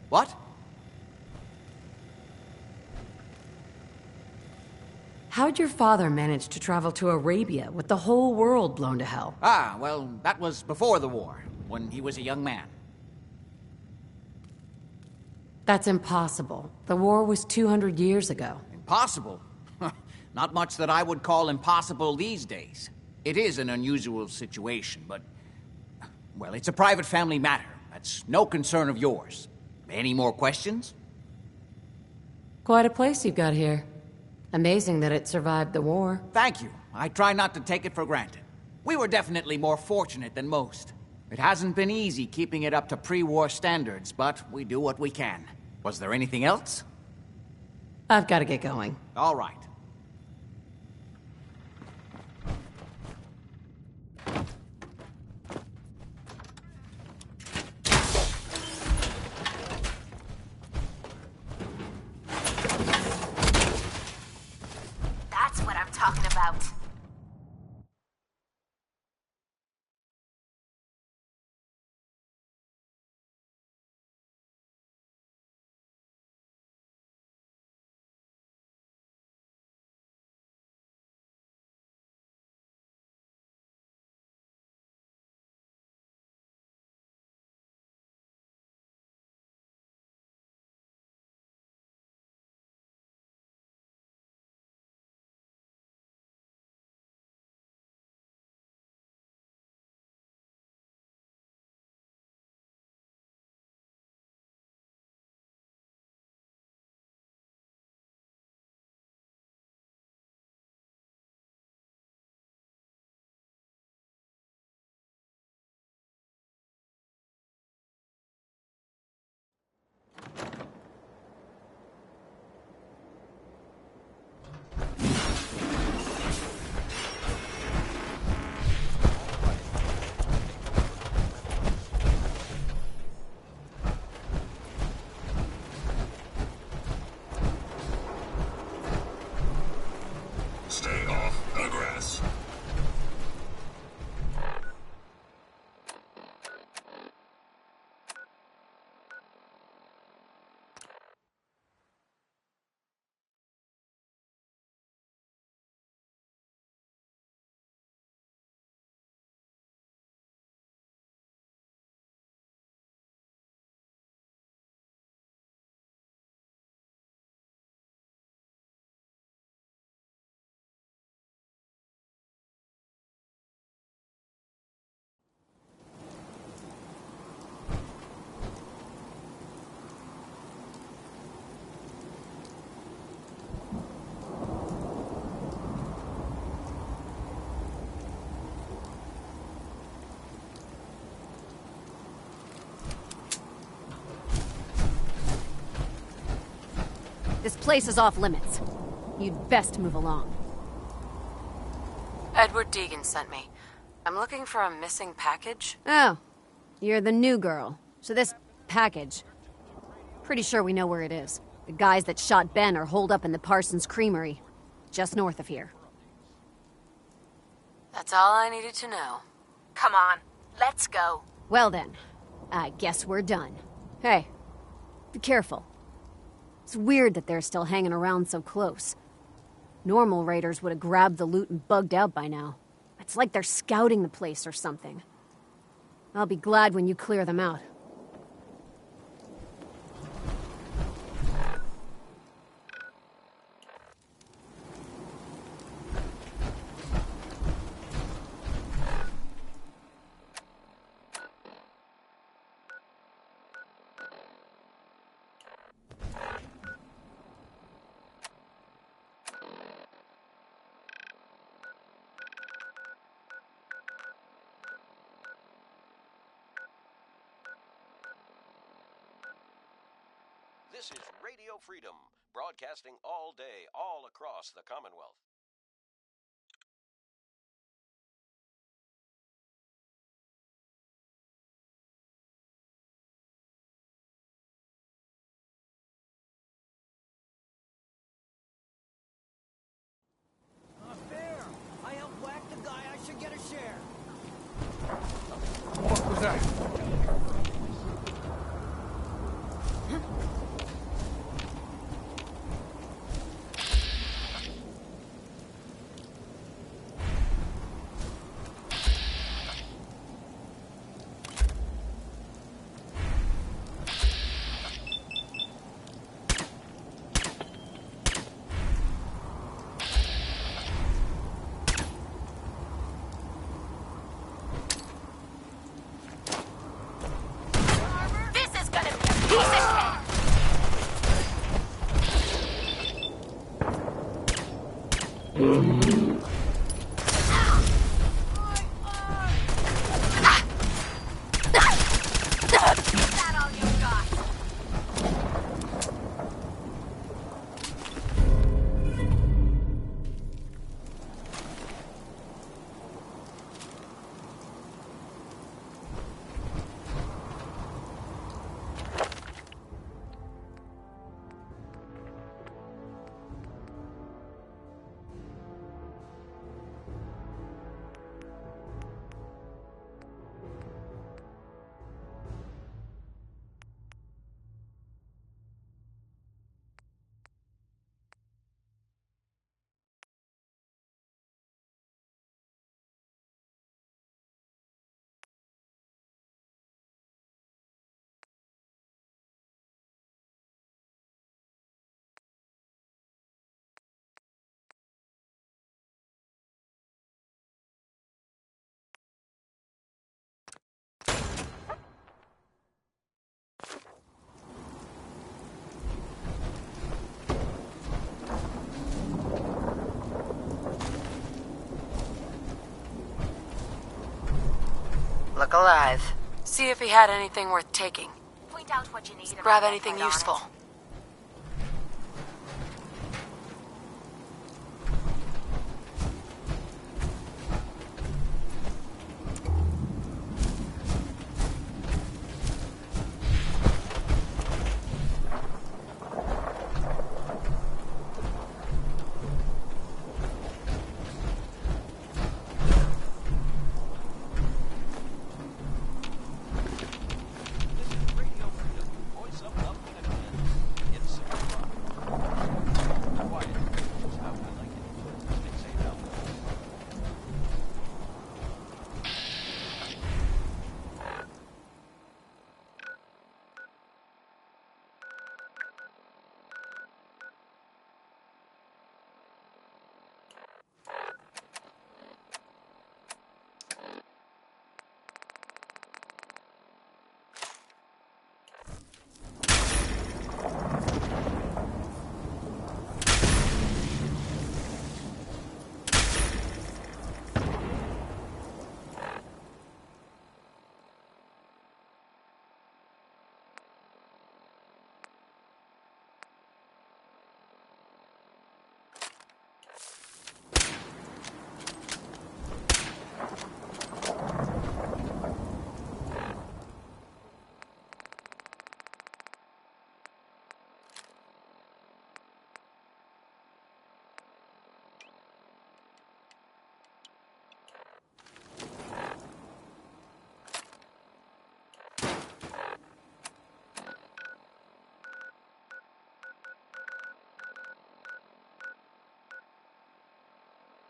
What? How'd your father manage to travel to Arabia with the whole world blown to hell? Ah, well, that was before the war, when he was a young man. That's impossible. The war was 200 years ago. Impossible? Not much that I would call impossible these days. It is an unusual situation, but... well, it's a private family matter. That's no concern of yours. Any more questions? Quite a place you've got here. Amazing that it survived the war. Thank you. I try not to take it for granted. We were definitely more fortunate than most. It hasn't been easy keeping it up to pre-war standards, but we do what we can. Was there anything else? I've got to get going. All right. That's what I'm talking about. This place is off limits. You'd best move along. Edward Deegan sent me. I'm looking for a missing package. Oh, you're the new girl. So this package... Pretty sure we know where it is. The guys that shot Ben are holed up in the Parsons Creamery, just north of here. That's all I needed to know. Come on, let's go. Well then, I guess we're done. Hey, be careful. It's weird that they're still hanging around so close. Normal raiders would have grabbed the loot and bugged out by now. It's like they're scouting the place or something. I'll be glad when you clear them out. This is Radio Freedom, broadcasting all day, all across the Commonwealth. Not fair! I helped whack the guy, I should get a share. What was that? This is gonna be a piece of cake. Is that all you got? Look alive. See if he had anything worth taking. Point out what you need. and Grab I'll anything get right on useful. it. Voice of the Minute.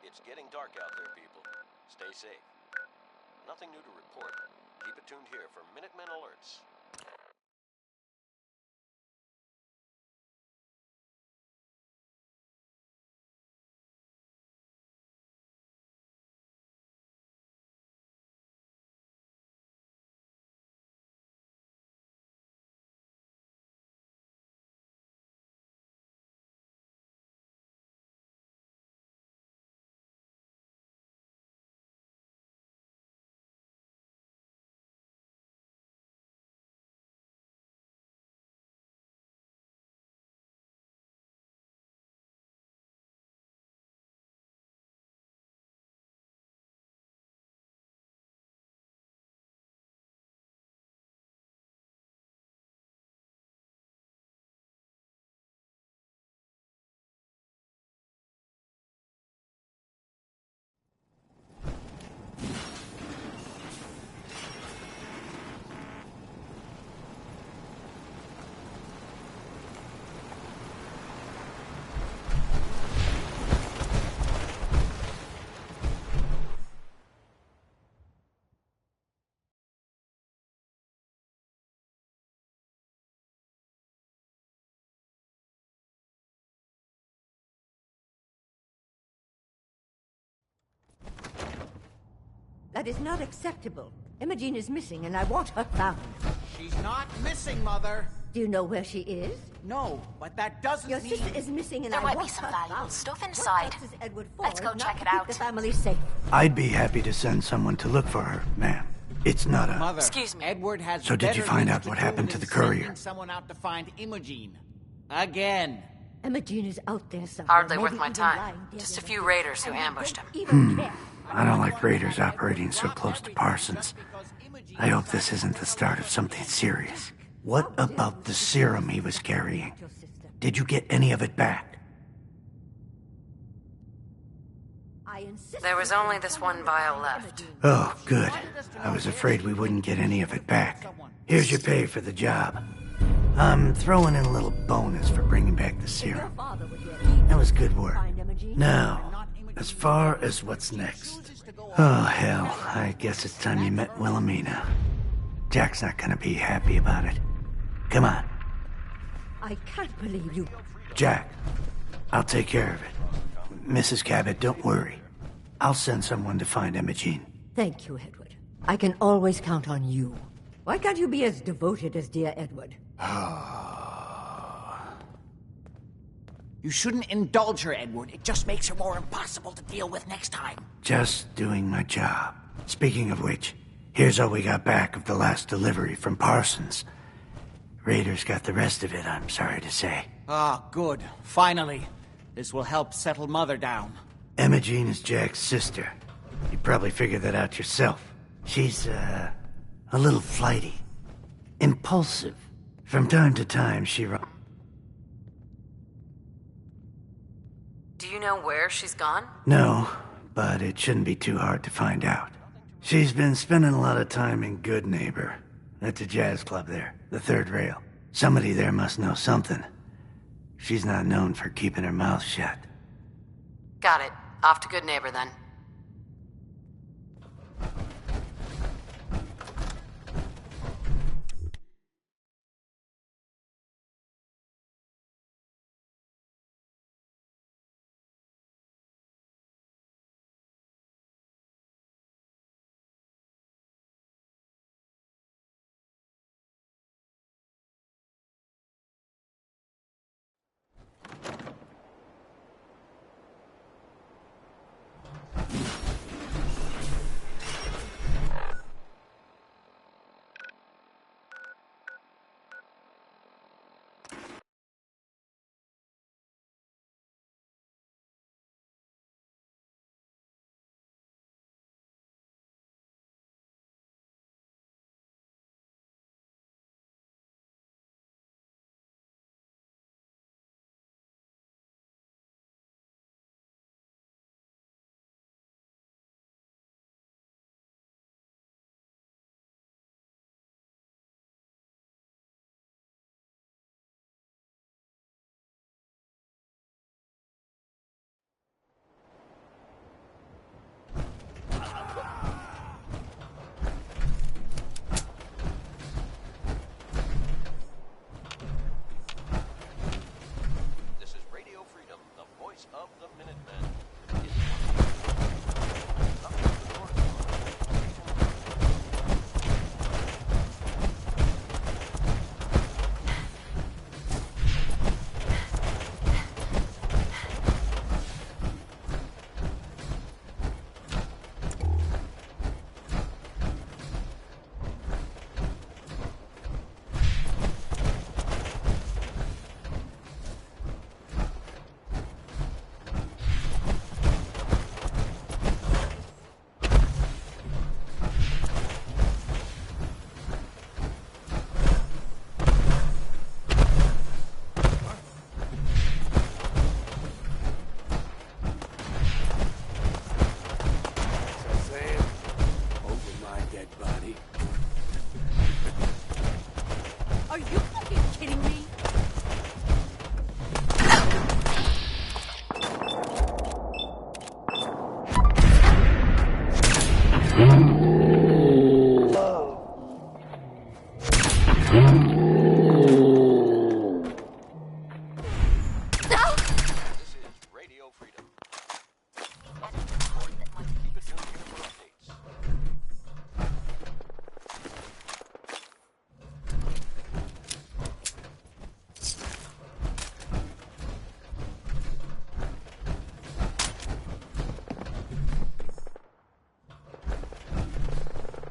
It's getting dark out there, people. Stay safe. Nothing new to report. Keep it tuned here for Minutemen alerts. That is not acceptable. Imogene is missing, and I want her found. She's not missing, Mother. Do you know where she is? No, but that doesn't Your mean... sister is missing, and There I might want be some her valuable found. stuff What inside. else is Edward for Let's go if not check to it keep out. the family safe. I'd be happy to send someone to look for her, ma'am. It's not a... Mother, Excuse me. Edward has So did you better find things out what do happened to than the courier? sending someone out to find Imogene. Again. Imogene is out there somewhere. Hardly worth maybe my even time. lying dead Just a in few the raiders who and I ambushed don't him. even care. I don't like raiders operating so close to Parsons. I hope this isn't the start of something serious. What about the serum he was carrying? Did you get any of it back? There was only this one vial left. Oh, good. I was afraid we wouldn't get any of it back. Here's your pay for the job. I'm throwing in a little bonus for bringing back the serum. That was good work. Now, as far as what's next. Oh, hell. I guess it's time you met Wilhelmina. Jack's not gonna be happy about it. Come on. I can't believe you. Jack, I'll take care of it. Mrs. Cabot, don't worry. I'll send someone to find Imogene. Thank you, Edward. I can always count on you. Why can't you be as devoted as dear Edward? You shouldn't indulge her, Edward. It just makes her more impossible to deal with next time. Just doing my job. Speaking of which, here's all we got back of the last delivery from Parsons. Raiders got the rest of it, I'm sorry to say. Ah, good. Finally. This will help settle Mother down. Imogene is Jack's sister. You probably figured that out yourself. She's, a little flighty. Impulsive. From time to time, she Do you know where she's gone? No, but it shouldn't be too hard to find out. She's been spending a lot of time in Good Neighbor. That's a jazz club there, the third rail. Somebody there must know something. She's not known for keeping her mouth shut. Got it. Off to Good Neighbor, then.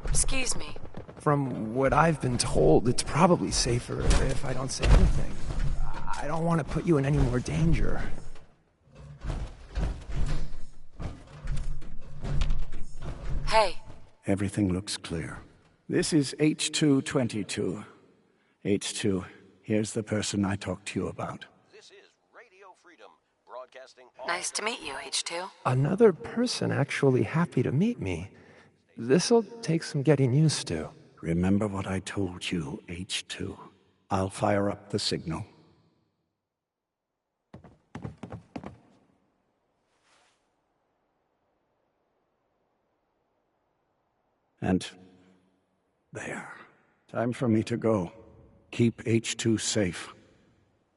Excuse me. From what I've been told, it's probably safer if I don't say anything. I don't want to put you in any more danger. Hey. Everything looks clear. This is H222. H2, here's the person I talked to you about. Nice to meet you, H2. Another person actually happy to meet me. This'll take some getting used to. Remember what I told you, H2. I'll fire up the signal. And there. Time for me to go. Keep H2 safe.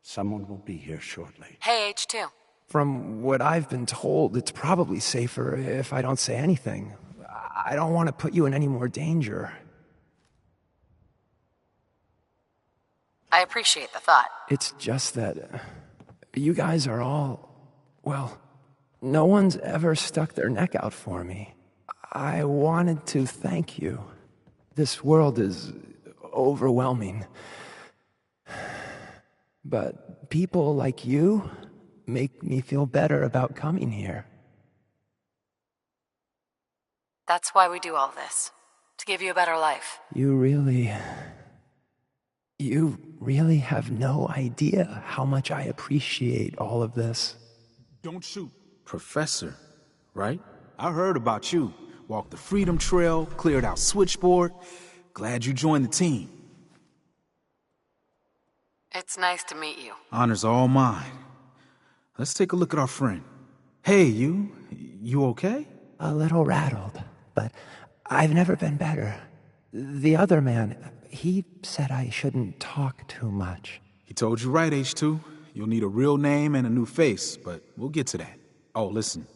Someone will be here shortly. Hey, H2. From what I've been told, it's probably safer if I don't say anything. I don't want to put you in any more danger. I appreciate the thought. It's just that you guys are all... well, no one's ever stuck their neck out for me. I wanted to thank you. This world is overwhelming. But people like you make me feel better about coming here. That's why we do all this. To give you a better life. You really have no idea how much I appreciate all of this. Don't shoot. Professor, right? I heard about you. Walked the Freedom Trail, cleared out Switchboard. Glad you joined the team. It's nice to meet you. Honor's all mine. Let's take a look at our friend. Hey, you okay? A little rattled, but I've never been better. The other man, he said I shouldn't talk too much. He told you right, H2. You'll need a real name and a new face, but we'll get to that. Oh, listen.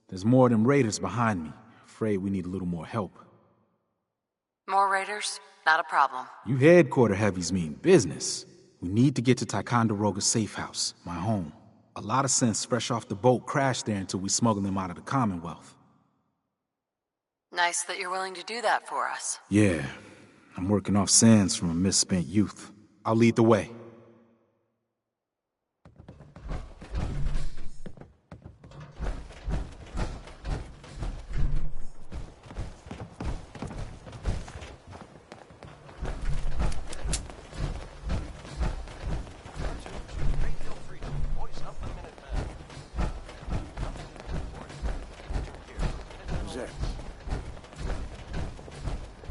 There's more of them raiders behind me. Afraid we need a little more help. More raiders? Not a problem. You headquarter heavies mean business. We need to get to Ticonderoga's safe house, my home. A lot of sense fresh off the boat crashed there until we smuggled them out of the Commonwealth. Nice that you're willing to do that for us. Yeah, I'm working off sands from a misspent youth. I'll lead the way.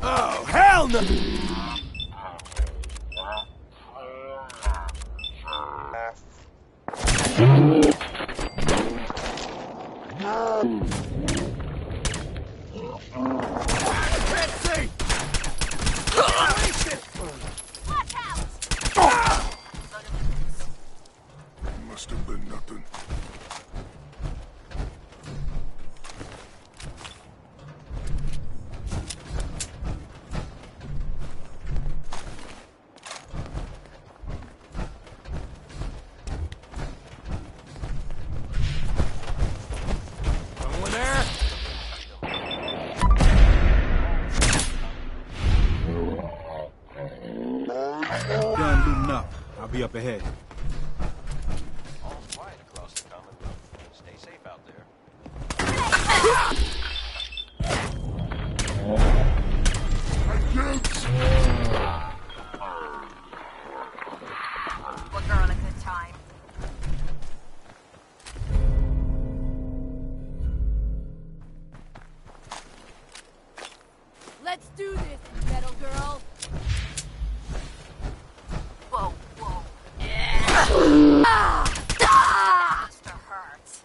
Oh, hell no! Must have been nothing. Someone there? Done looting up. I'll be up ahead. All's quiet across the Commonwealth. Stay safe out there. We're having a good time. Let's do this, metal girl. Whoa, whoa. Monster hurts.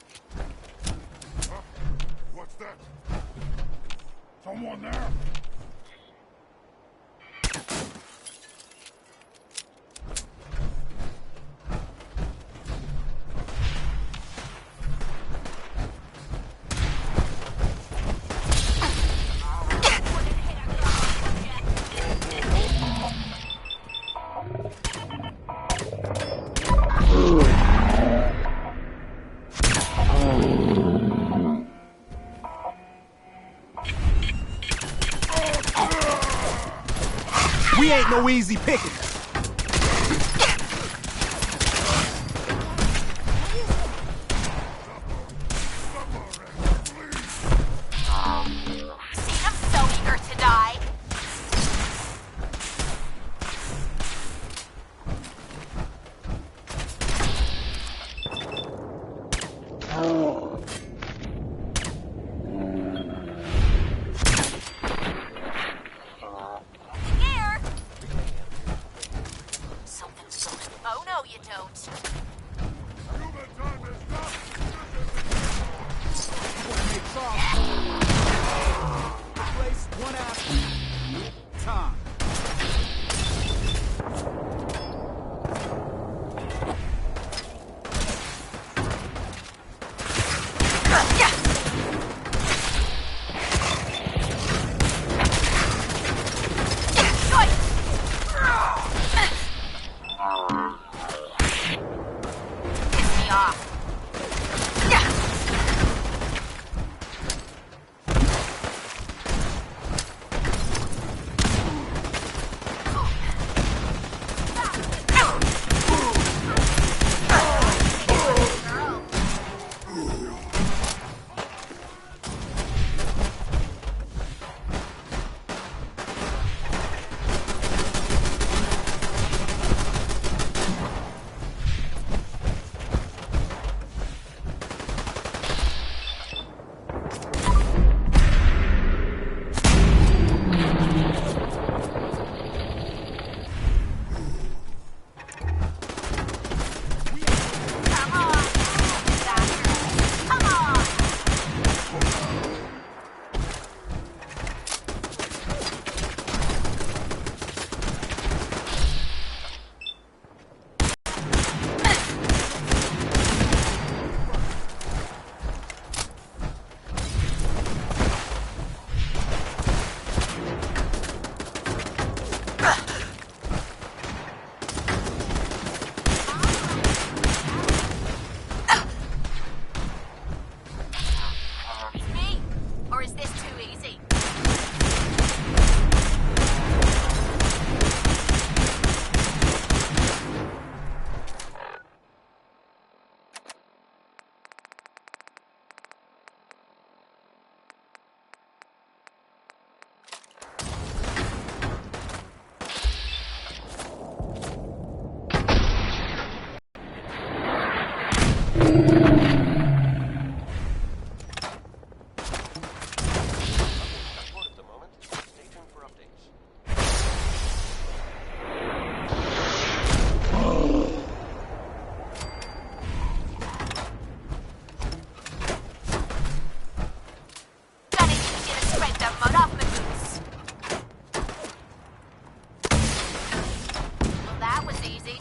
What's that? Someone there? We ain't no easy picking. See, I'm so eager to die. Here. Something. Oh no, you don't. Replace one after time. Piss me off. Or is this too easy? Well, that was easy.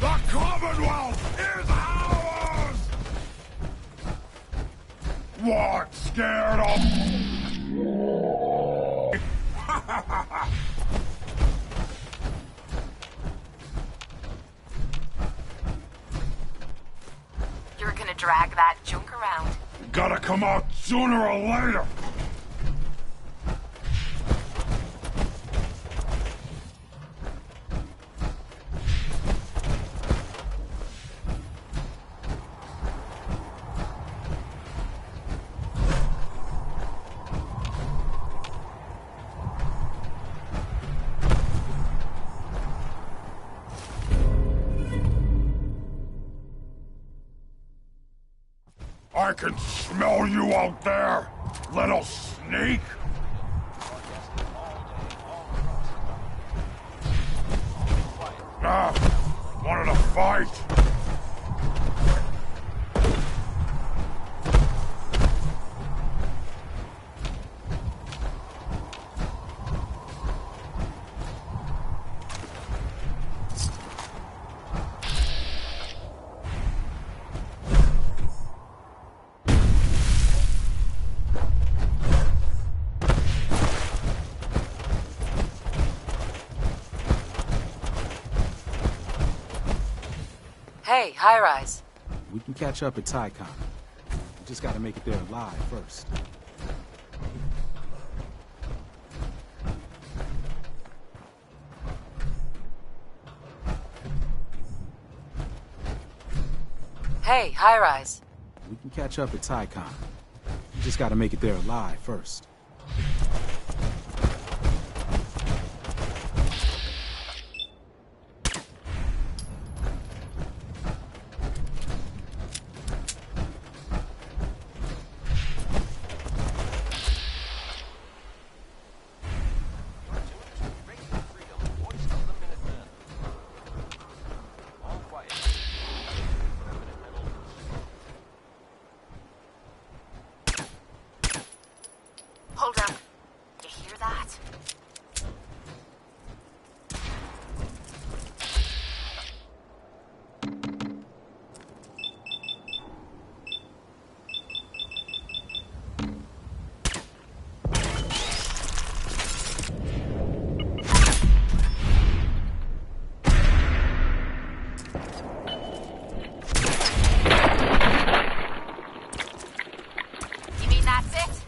The Commonwealth is ours! What, scared of? You're gonna drag that junk around. Gotta come out sooner or later! I can smell you out there, little sneak! Now, Wanted to fight? Hey, High Rise. We can catch up at Tycon. We just gotta make it there alive first. Hey, High Rise. We can catch up at Tycon. We just gotta make it there alive first. Hold up. You hear that? You mean that's it?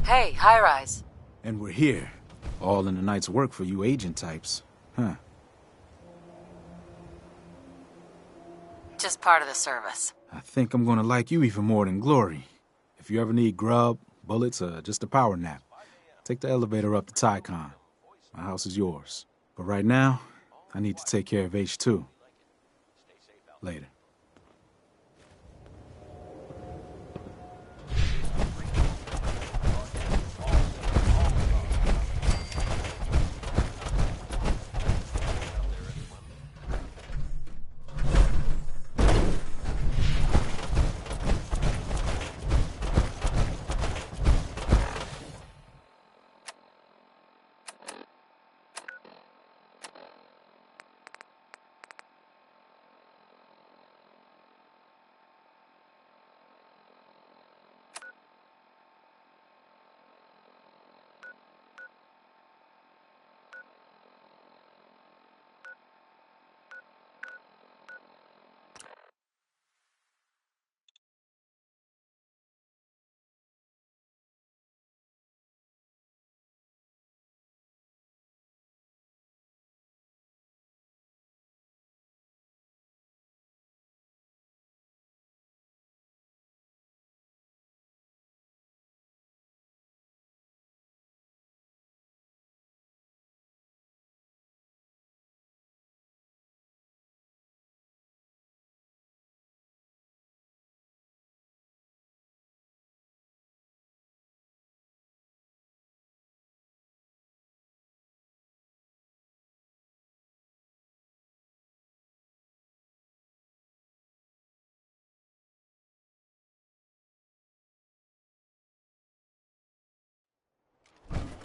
Hey, High Rise. And we're here. All in the night's work for you agent types. Huh. Just part of the service. I think I'm gonna like you even more than Glory. If you ever need grub, bullets, or just a power nap, take the elevator up to Tycon. My house is yours. But right now, I need to take care of H2. Later.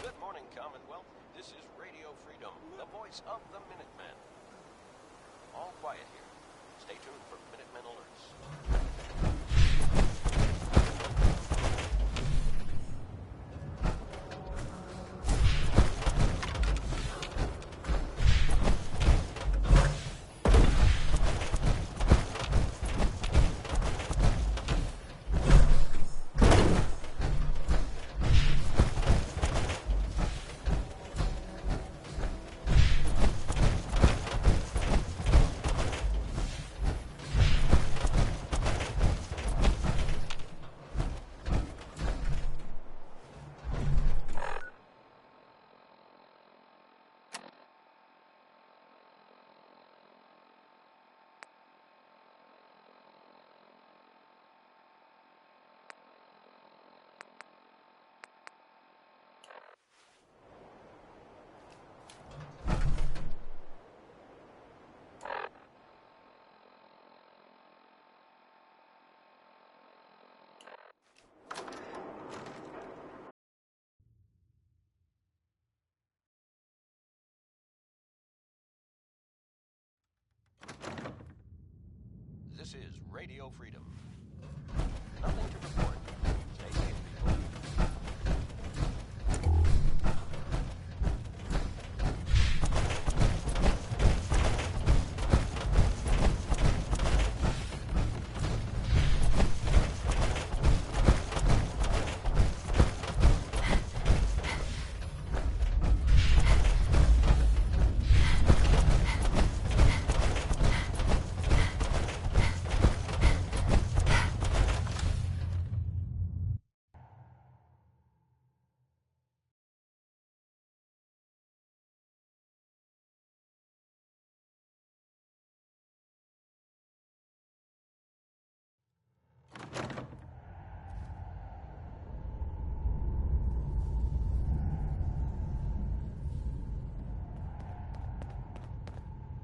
Good morning, Commonwealth. This is Radio Freedom, the voice of the Minutemen. All quiet here. Stay tuned for Minutemen alerts. This is Radio Freedom. Nothing to report. Stay safe, people.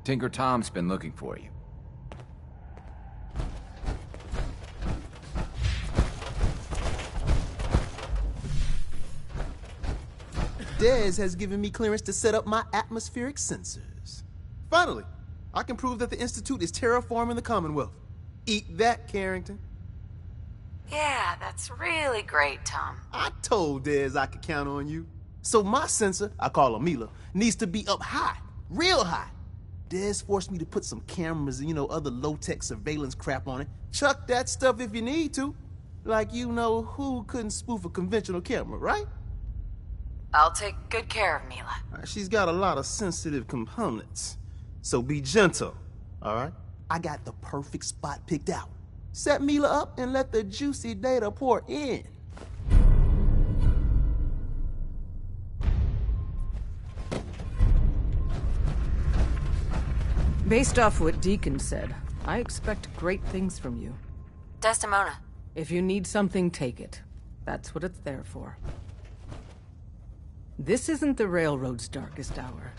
Tinker Tom's been looking for you. Dez has given me clearance to set up my atmospheric sensors. Finally, I can prove that the Institute is terraforming the Commonwealth. Eat that, Carrington. Yeah, that's really great, Tom. I told Dez I could count on you. So my sensor, I call her Mila, needs to be up high, real high. Dez forced me to put some cameras and, other low-tech surveillance crap on it. Chuck that stuff if you need to. Like who couldn't spoof a conventional camera, right? I'll take good care of Mila. She's got a lot of sensitive components. So be gentle, all right? I got the perfect spot picked out. Set Mila up and let the juicy data pour in. Based off what Deacon said, I expect great things from you. Desdemona. If you need something, take it. That's what it's there for. This isn't the Railroad's darkest hour.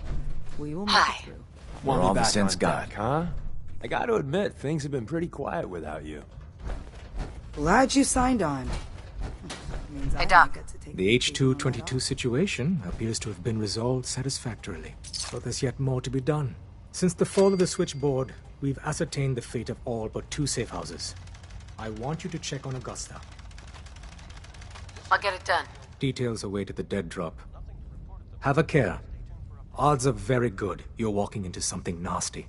We will make it through. We're all the sense God, God. huh? I gotta admit, things have been pretty quiet without you. Glad you signed on. Hey, Doc. The H-222 situation appears to have been resolved satisfactorily, but there's yet more to be done. Since the fall of the switchboard, we've ascertained the fate of all but 2 safe houses. I want you to check on Augusta. I'll get it done. Details await at the dead drop. Have a care. Odds are very good you're walking into something nasty.